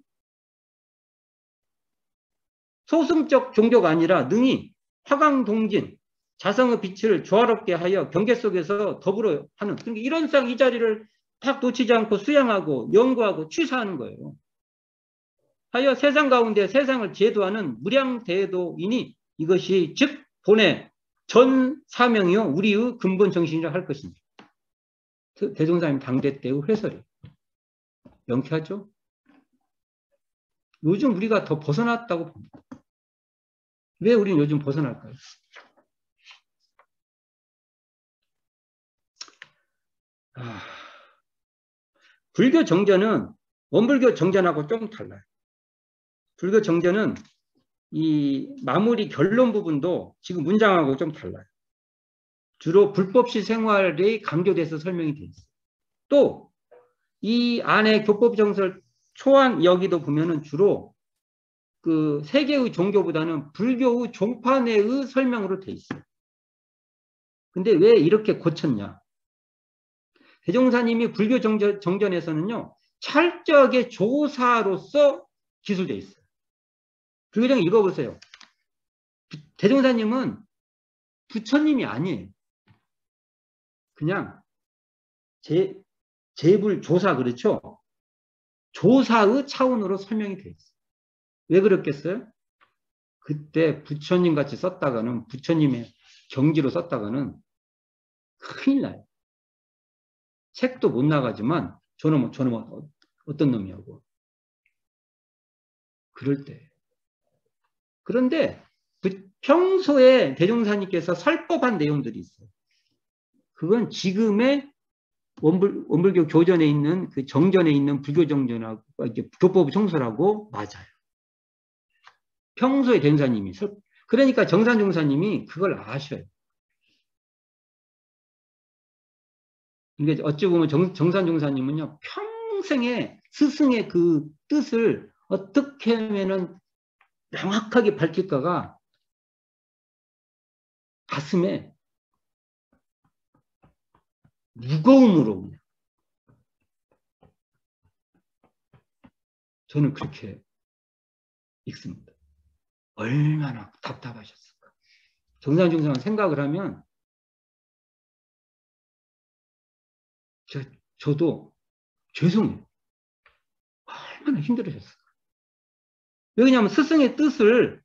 소승적 종교가 아니라 능히 화강동진 자성의 빛을 조화롭게 하여 경계 속에서 더불어 하는 그러니까 이런 상 이 자리를 딱 놓치지 않고 수양하고 연구하고 취사하는 거예요. 하여 세상 가운데 세상을 제도하는 무량대도이니 이것이 즉 본의 전 사명이요 우리의 근본 정신이라 할 것입니다. 대종사님 당대 때의 회설이에요. 명쾌하죠? 요즘 우리가 더 벗어났다고 봅니다. 왜 우리는 요즘 벗어날까요? 불교 정전은 원불교 정전하고 좀 달라요. 불교 정전은 이 마무리 결론 부분도 지금 문장하고 좀 달라요. 주로 불법시 생활이 강조돼서 설명이 되어 있어요. 또 이 안에 교법정설 초안 여기도 보면은 주로 그 세계의 종교보다는 불교의 종파내의 설명으로 되어 있어요. 근데 왜 이렇게 고쳤냐? 대종사님이 불교 정전에서는요, 철저하게 조사로서 기술되어 있어요. 불교정 읽어보세요. 대종사님은 부처님이 아니에요. 그냥 재불 조사 그렇죠? 조사의 차원으로 설명이 되어 있어요. 왜 그렇겠어요? 그때 부처님 같이 썼다가는 부처님의 경지로 썼다가는 큰일 나요. 책도 못 나가지만 저놈은 어떤 놈이냐고. 그럴 때. 그런데 평소에 대종사님께서 설법한 내용들이 있어요. 그건 지금의 원불교 교전에 있는 그 정전에 있는 불교 정전하고 교법 청소라고 맞아요. 평소에 대종사님이 그러니까 정산종사님이 그걸 아셔요. 이게 어찌 보면 정산종사님은요 평생에 스승의 그 뜻을 어떻게 하면은 명확하게 밝힐까가 가슴에 무거움으로 그냥. 저는 그렇게 읽습니다. 얼마나 답답하셨을까. 정상중상 생각을 하면 저도 죄송해요. 얼마나 힘들으셨을까. 왜냐하면 스승의 뜻을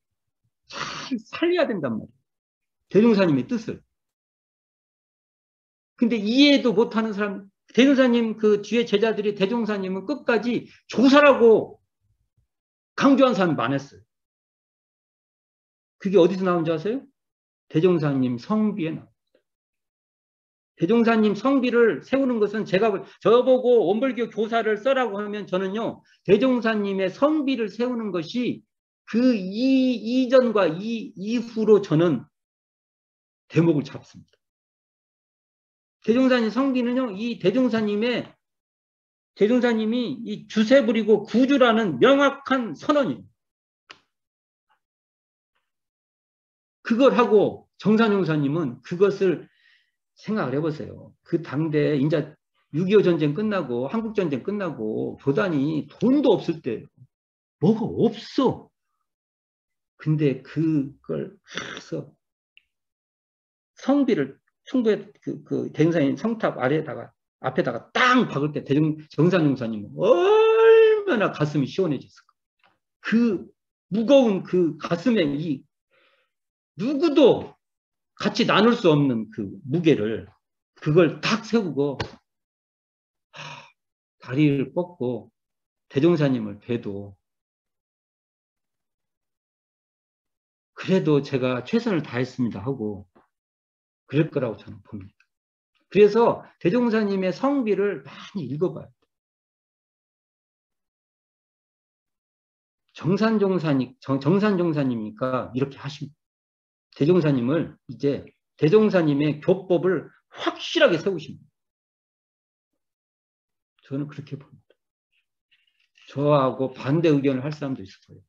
잘 살려야 된단 말이에요. 대종사님의 뜻을. 근데 이해도 못하는 사람, 대종사님 그 뒤에 제자들이 대종사님은 끝까지 조사라고 강조한 사람이 많았어요. 그게 어디서 나온지 아세요? 대종사님 성비에 나옵니다. 대종사님 성비를 세우는 것은 제가 저보고 원불교 교사를 써라고 하면 저는요, 대종사님의 성비를 세우는 것이 그 이전과 이후로 저는 대목을 잡습니다. 대종사님 성비는요, 이 대종사님이 이 주세 부리고 구주라는 명확한 선언이에요. 그걸 하고 정산용사님은 그것을 생각을 해보세요. 그 당대 이제 6.25 전쟁 끝나고 한국 전쟁 끝나고 교단이 돈도 없을 때 뭐가 없어. 근데 그걸 해서 성비를 충북의 그 대종사님 성탑 앞에다가 땅 박을 때 정산용사님은 얼마나 가슴이 시원해졌을까. 그 무거운 그 가슴에 이 누구도 같이 나눌 수 없는 그 무게를 그걸 딱 세우고 다리를 뻗고 대종사님을 뵈도 그래도 제가 최선을 다했습니다 하고 그럴 거라고 저는 봅니다. 그래서 대종사님의 성비를 많이 읽어봐요. 정산종사님이니까 이렇게 하십니다. 대종사님을 이제 대종사님의 교법을 확실하게 세우십니다. 저는 그렇게 봅니다. 저하고 반대 의견을 할 사람도 있을 거예요.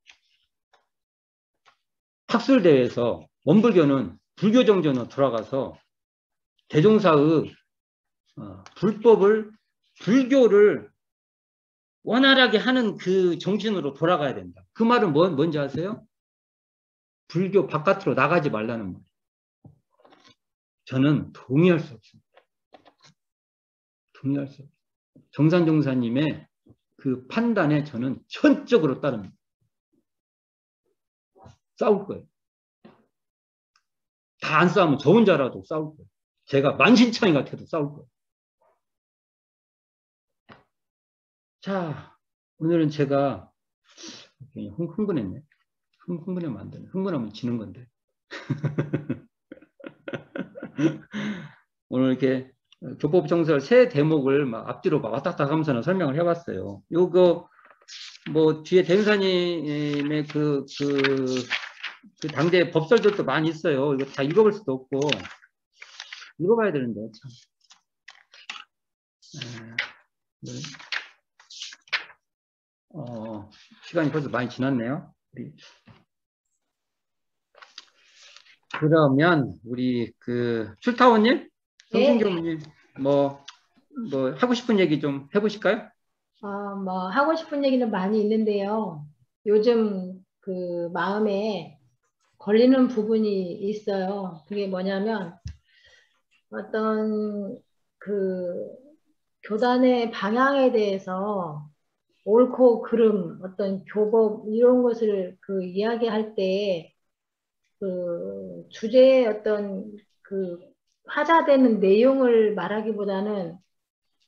학술대회에서 원불교는 불교 정전으로 돌아가서 대종사의 불교를 원활하게 하는 그 정신으로 돌아가야 된다. 그 말은 뭔지 아세요? 불교 바깥으로 나가지 말라는 말. 저는 동의할 수 없습니다. 동의할 수 없습니다. 정산종사님의 그 판단에 저는 전적으로 따릅니다. 싸울 거예요. 다 안 싸우면 저 혼자라도 싸울 거예요. 제가 만신창이 같아도 싸울 거예요. 자, 오늘은 제가 흥분했네. 흥분하면 안 되네. 흥분하면 지는 건데. 오늘 이렇게 교법 정설 세 대목을 막 앞뒤로 막 왔다 갔다 하면서 설명을 해봤어요. 요거 뭐 뒤에 대종사님의 그 당대 법설들도 많이 있어요. 이거 다 읽어볼 수도 없고 읽어봐야 되는데 참. 시간이 벌써 많이 지났네요. 그러면 우리 그 출타원님, 성신교님 뭐 하고 싶은 얘기 좀 해보실까요? 뭐 하고 싶은 얘기는 많이 있는데요. 요즘 그 마음에 걸리는 부분이 있어요. 그게 뭐냐면 어떤 그 교단의 방향에 대해서 옳고 그름, 어떤 교법 이런 것을 그 이야기할 때 그 주제의 어떤 그 화자되는 내용을 말하기보다는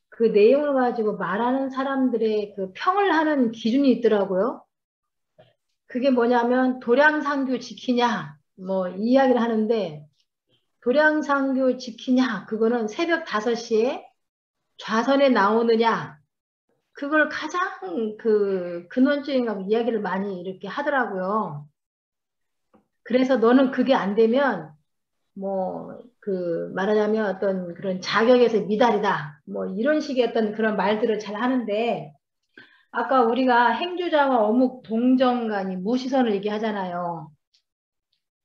그 내용을 가지고 말하는 사람들의 그 평을 하는 기준이 있더라고요. 그게 뭐냐면 도량상규 지키냐 뭐 이 이야기를 하는데 도량상규 지키냐 그거는 새벽 5시에 좌선에 나오느냐 그걸 가장 그 근원적인 이야기를 많이 이렇게 하더라고요. 그래서 너는 그게 안 되면 뭐 그 말하자면 어떤 그런 자격에서 미달이다 뭐 이런 식의 어떤 그런 말들을 잘 하는데 아까 우리가 행주자와 어묵 동정간이 무시선을 얘기하잖아요.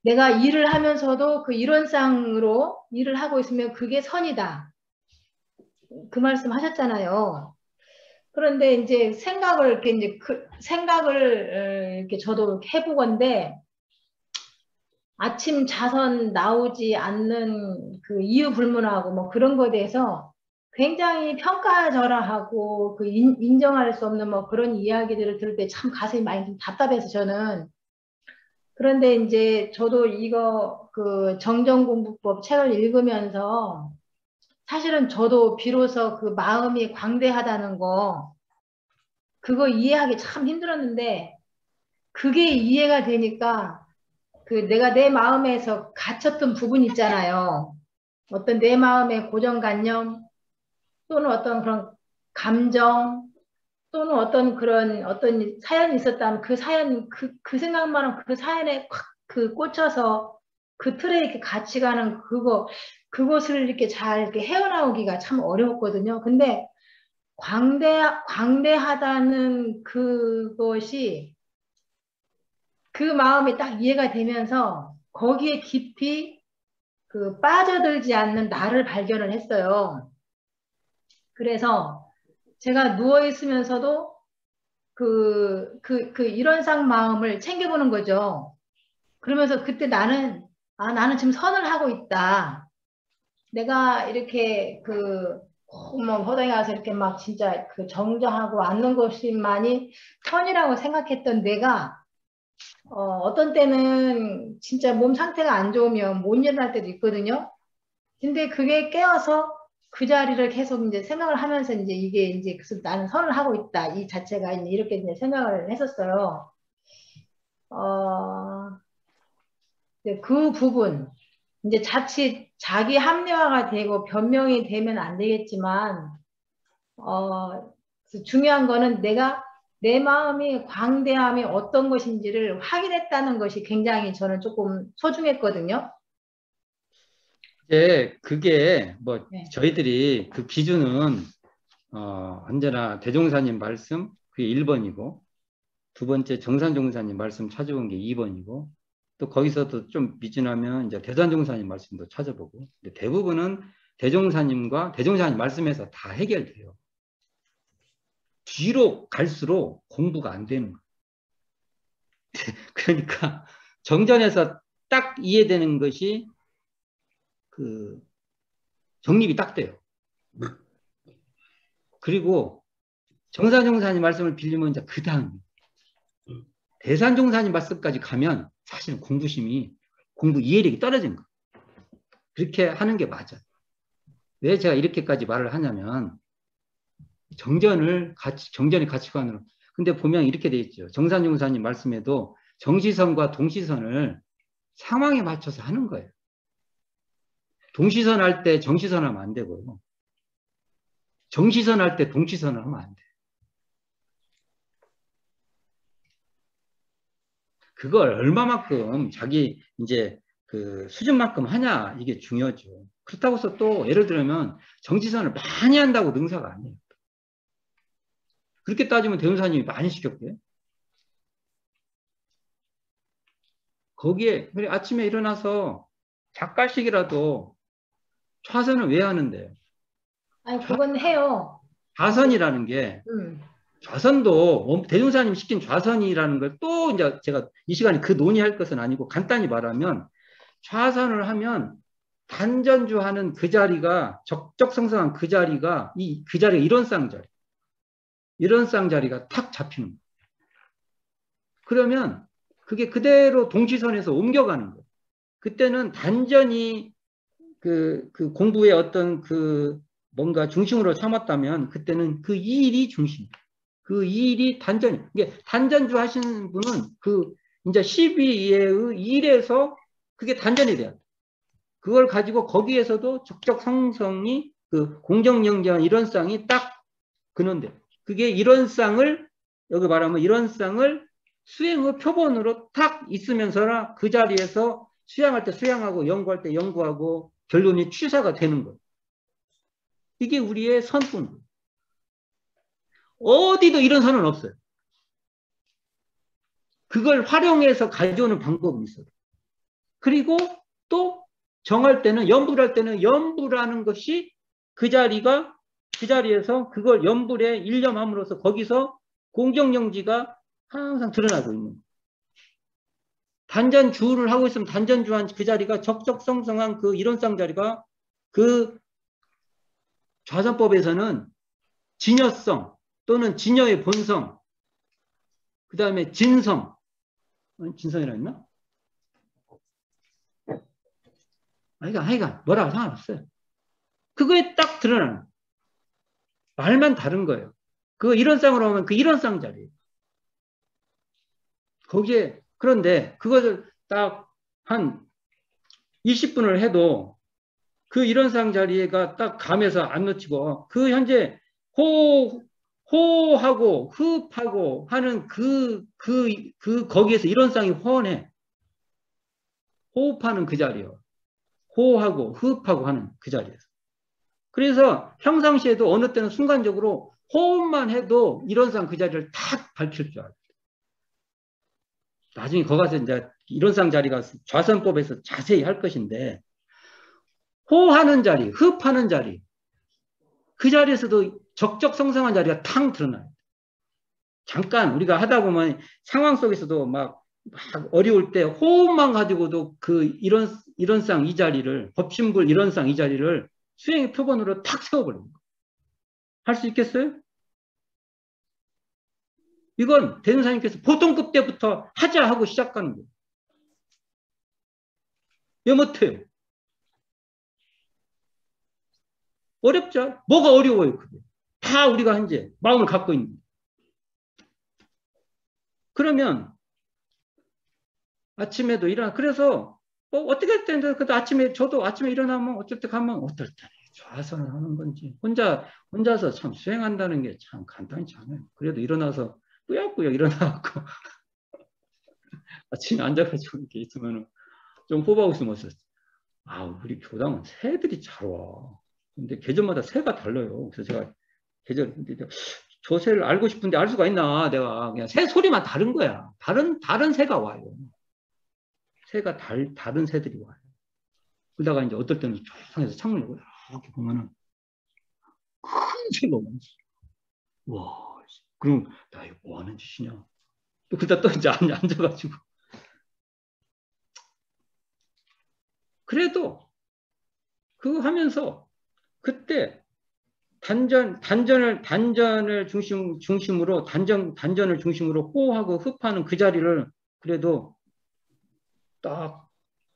내가 일을 하면서도 그 일원상으로 일을 하고 있으면 그게 선이다. 그 말씀 하셨잖아요. 그런데 이제 생각을 이렇게 이제 생각을 이렇게 저도 해보건데 아침 자선 나오지 않는 그 이유 불문하고 뭐 그런 거에 대해서 굉장히 평가절하하고 그 인정할 수 없는 뭐 그런 이야기들을 들을 때 참 가슴이 많이 좀 답답해서 저는. 그런데 이제 저도 이거 그 정전공부법 책을 읽으면서 사실은 저도 비로소 그 마음이 광대하다는 거 그거 이해하기 참 힘들었는데 그게 이해가 되니까 그 내가 내 마음에서 갇혔던 부분 있잖아요. 어떤 내 마음의 고정관념 또는 어떤 그런 감정 또는 어떤 그런 어떤 사연이 있었다면 그 사연 그 생각만은 그 사연에 확 그 꽂혀서 그 틀에 이렇게 같이 가는 그것을 이렇게 잘 이렇게 헤어나오기가 참 어려웠거든요. 근데 광대하다는 그것이 그 마음이 딱 이해가 되면서 거기에 깊이 그 빠져들지 않는 나를 발견을 했어요. 그래서 제가 누워 있으면서도 일원상 마음을 챙겨보는 거죠. 그러면서 그때 나는 지금 선을 하고 있다. 내가 이렇게 뭐 허당에 가서 이렇게 막 진짜 그 정정하고 앉는 것만이 선이라고 생각했던 내가 어떤 때는 진짜 몸 상태가 안 좋으면 못 일어날 때도 있거든요. 근데 그게 깨어서 그 자리를 계속 이제 생각을 하면서 이제 이게 이제 나는 선을 하고 있다. 이 자체가 이렇게 이제 생각을 했었어요. 그 부분, 이제 자칫 자기 합리화가 되고 변명이 되면 안 되겠지만, 중요한 거는 내가 내 마음이 광대함이 어떤 것인지를 확인했다는 것이 굉장히 저는 조금 소중했거든요. 그게 뭐 네. 저희들이 그 기준은 언제나 대종사님 말씀 그게 1번이고 두 번째 정산종사님 말씀 찾아본 게 2번이고 또 거기서도 좀 미진하면 이제 대산종사님 말씀도 찾아보고 근데 대부분은 대종사님과 대종사님 말씀에서 다 해결돼요. 뒤로 갈수록 공부가 안 되는 거예요. 그러니까 정전에서 딱 이해되는 것이 그 정립이 딱 돼요. 그리고 정산종사님 말씀을 빌리면 이제 그 다음 대산종사님 말씀까지 가면 사실은 공부 이해력이 떨어진 거예요. 그렇게 하는 게 맞아요. 왜 제가 이렇게까지 말을 하냐면 정전의 가치관으로 근데 보면 이렇게 돼 있죠. 정산종사님 말씀에도 정시선과 동시선을 상황에 맞춰서 하는 거예요. 동시선 할 때 정시선 하면 안 되고요. 정시선 할 때 동시선을 하면 안 돼요. 그걸 얼마만큼 자기 이제 그 수준만큼 하냐 이게 중요하죠. 그렇다고 해서 또 예를 들면 정시선을 많이 한다고 능사가 아니에요. 그렇게 따지면 대운사님이 많이 시켰대요. 거기에 그래 아침에 일어나서 작가식이라도 좌선을 왜 하는데요? 아니 그건 해요. 좌선이라는 게 좌선도 대종사님 시킨 좌선이라는 걸 또 이제 제가 이 시간에 그 논의할 것은 아니고 간단히 말하면 좌선을 하면 단전주하는 그 자리가 적적성성한 그 자리가 그 자리가 일원상 자리가 탁 잡히는 거예요. 그러면 그게 그대로 동시선에서 옮겨가는 거예요. 그때는 단전히 그 공부의 어떤 그 뭔가 중심으로 삼았다면 그때는 그 일이 중심. 그 일이 단전. 이게 단전주 하시는 분은 그 이제 12의 일에서 그게 단전이 돼야 돼. 그걸 가지고 거기에서도 적적성성이 그 공정영장 일원상이 딱 그는데 그게 일원상을 여기 말하면 일원상을 수행의 표본으로 탁 있으면서나 그 자리에서 수양할 때 수양하고 연구할 때 연구하고 결론이 취사가 되는 거예요. 이게 우리의 선뿐. 어디도 이런 선은 없어요. 그걸 활용해서 가져오는 방법은 있어요. 그리고 또 정할 때는 연부를 할 때는 연부라는 것이 그 자리가 그 자리에서 그걸 염불에 일념함으로써 거기서 공정영지가 항상 드러나고 있는 거예요. 단전주를 하고 있으면 단전주한 그 자리가 적적성성한 그 이론상 자리가 그 좌선법에서는 진여성 또는 진여의 본성, 그 다음에 진성, 진성이라 했나? 하여간 뭐라고 상관없어요. 그거에 딱 드러나는 말만 다른 거예요. 그 이론상으로 하면 그 이론상 자리예요. 거기에 그런데 그것을 딱 한 20분을 해도 그 이론상 자리가 딱 감에서 안 놓치고 그 현재 호하고 흡하고 하는 거기에서 이론상이 훤해. 호흡하는 그 자리요. 호하고 흡하고 하는 그 자리에서. 그래서 평상시에도 어느 때는 순간적으로 호흡만 해도 이론상 그 자리를 탁 밝힐 줄 알아요. 나중에 거기 가서 이제 이론상 자리가 좌선법에서 자세히 할 것인데, 호하는 자리, 흡하는 자리, 그 자리에서도 적적성성한 자리가 탕 드러나요. 잠깐 우리가 하다 보면 상황 속에서도 막 어려울 때 호흡만 가지고도 그 이론상 이 자리를, 법신불 이론상 이 자리를 수행의 표본으로 탁 세워버립니다. 할 수 있겠어요? 이건 대승사님께서 보통급 때부터 하자 하고 시작하는 거예요. 왜 못해요? 어렵죠? 뭐가 어려워요? 그게 다 우리가 현재 마음을 갖고 있는 거예요. 그러면 아침에도 일어나, 그래서 어떻게 할 때는 그래도 저도 아침에 일어나면 어쩔 때 가면 어떨 때는 좌선을 하는 건지 혼자서 참 수행한다는 게 참 간단치 않아요. 그래도 일어나서 꾸역꾸역 일어나고 아침에 앉아가지고 이렇게 있으면 좀 호박하고 있으면 우리 교당은 새들이 잘 와. 근데 계절마다 새가 달라요. 그래서 제가 저 새를 알고 싶은데 알 수가 있나? 내가 그냥 새 소리만 다른 거야. 다른 새가 와요. 새가 다른 새들이 와요. 그러다가 이제 어떨 때는 조용해서 창문을 열고 이렇게 보면은 큰 새가 오면서 와, 그럼 나 이거 뭐 하는 짓이냐? 또 그러다 또 이제 앉아가지고 그래도 그거 하면서 그때 단전을 중심으로 단전을 중심으로 호하고 흡하는 그 자리를 그래도 딱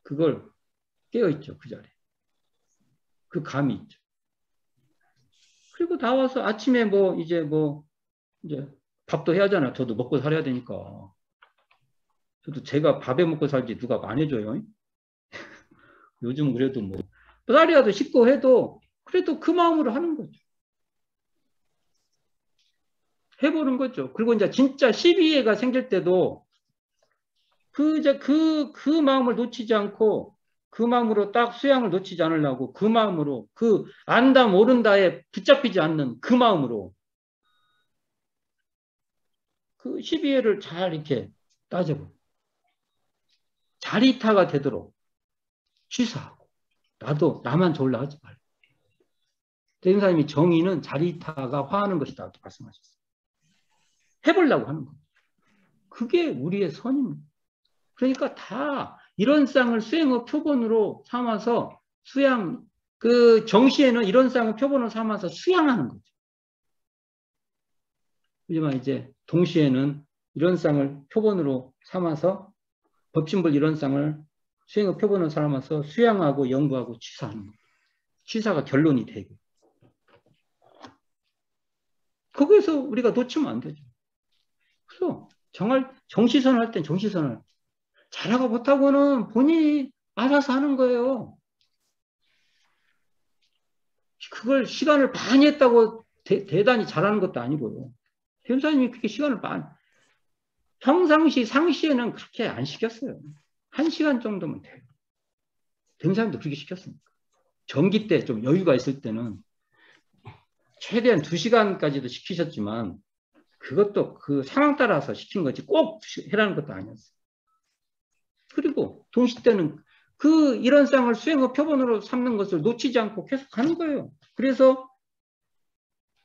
그걸 깨어있죠. 그 자리. 그 감이 있죠. 그리고 나와서 아침에 이제 밥도 해야 하잖아. 저도 먹고 살아야 되니까. 저도 제가 밥에 먹고 살지 누가 안 해줘요. 요즘 그래도 쌀이라도 씻고 해도 그래도 그 마음으로 하는 거죠. 해보는 거죠. 그리고 이제 진짜 12회가 생길 때도 그 마음을 놓치지 않고 그 마음으로 딱 수양을 놓치지 않으려고 그 마음으로 그 안다 모른다에 붙잡히지 않는 그 마음으로 그 12회를 잘 이렇게 따져보고 자리타가 되도록 취사하고 나만 졸라 하지 말고 대승사님이 정의는 자리타가 화하는 것이다 고 말씀하셨어요. 해보려고 하는 거예요. 그게 우리의 선입니다. 그러니까 다 이론상을 수행의 표본으로 삼아서 그 정시에는 이론상을 표본으로 삼아서 수양하는 거죠. 하지만 이제 동시에는 이론상을 표본으로 삼아서 법신불 이론상을 수행의 표본으로 삼아서 수양하고 연구하고 취사하는 거예요. 취사가 결론이 되고. 거기에서 우리가 놓치면 안 되죠. 그래서 정시선을 할 땐 정시선을 잘하고 못하고는 본인이 알아서 하는 거예요. 그걸 시간을 많이 했다고 대단히 잘하는 것도 아니고요. 변사님이 그렇게 시간을 평상시 상시에는 그렇게 안 시켰어요. 1시간 정도면 돼요. 변사님도 그렇게 시켰습니까? 정기 때 좀 여유가 있을 때는 최대한 2시간까지도 시키셨지만 그것도 그 상황 따라서 시킨 거지 꼭 해라는 것도 아니었어요. 그리고 동시 때는 그 이론상을 수행의 표본으로 삼는 것을 놓치지 않고 계속 가는 거예요. 그래서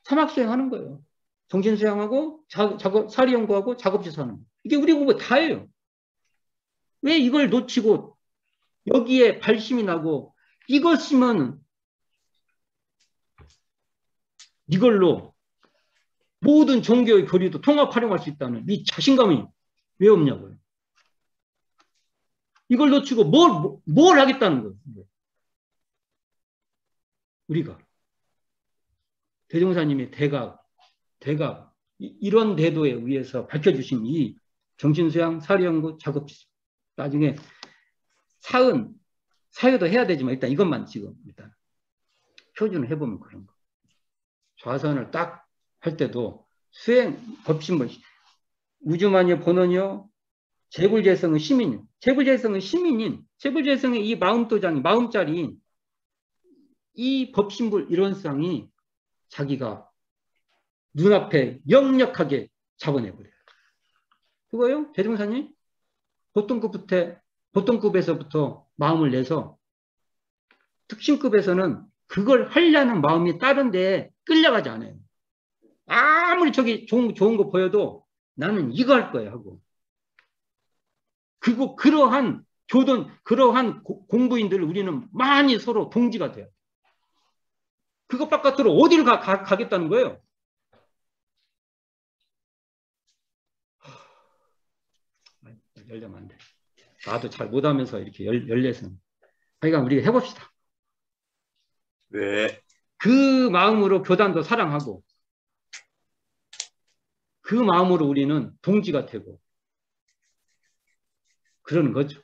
사막 수행하는 거예요. 정신 수양하고 사리 연구하고 작업지서 하는 거. 이게 우리 공부 다예요. 왜 이걸 놓치고 여기에 발심이 나고 이것이면 이걸로 모든 종교의 교리도 통합 활용할 수 있다는 이 자신감이 왜 없냐고요. 이걸 놓치고 뭘 하겠다는 거예요. 우리가 대종사님의 대각 이런 대도에 의해서 밝혀주신 이 정신수양, 사리연구, 작업지수. 나중에 사유도 해야 되지만 일단 이것만 지금 일단 표준을 해보면 그런 거. 좌선을 딱 할 때도 수행 법신물 우주만여 본원이요 재불재성은 시민이요. 재불재성은 시민인 재불재성의 이 마음도장이 마음자리인 이 법신불 이론상이 자기가 눈앞에 역력하게 잡아내버려요. 그거요 대종사님 보통급에서부터 마음을 내서 특신급에서는 그걸 하려는 마음이 다른데 끌려가지 않아요. 아무리 저기 좋은 거 보여도 나는 이거 할 거야 하고. 그러한 그러한 공부인들을 우리는 많이 서로 동지가 돼요. 그것 바깥으로 어디를 가겠다는 거예요? 열려면 안 돼. 나도 잘 못하면서 이렇게 열려서. 그러니까 우리가 해봅시다. 네. 그 마음으로 교단도 사랑하고 그 마음으로 우리는 동지가 되고 그러는 거죠.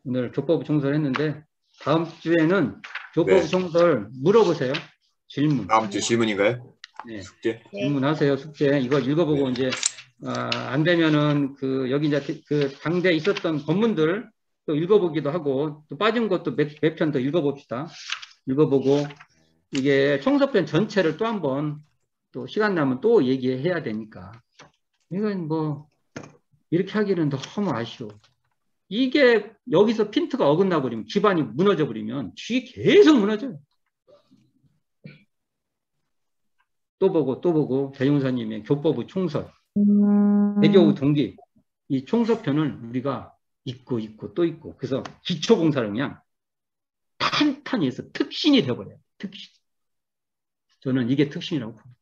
오늘 교법 총설 했는데 다음 주에는 교법 총설 물어보세요. 질문. 다음 주 질문인가요? 네. 숙제. 질문하세요. 숙제. 이거 읽어보고 이제 안 되면은 여기 이제 그 당대 있었던 본문들 또 읽어보기도 하고 또 빠진 것도 몇 편 더 읽어봅시다. 읽어보고 이게 총서편 전체를 또 한번 또 시간 나면 또 얘기해야 되니까 이건 뭐 이렇게 하기는 너무 아쉬워. 이게 여기서 핀트가 어긋나 버리면 기반이 무너져 버리면 뒤에 계속 무너져요. 또 보고 대종사님의 교법의 총설 대교의 동기 이 총서편을 우리가 읽고 또 읽고 그래서 기초공사를 그냥 탄탄히 해서 특신이 되어버려요. 특신. 저는 이게 특신이라고 봅니다.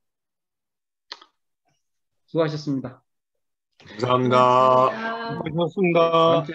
수고하셨습니다. 감사합니다. 고맙습니다.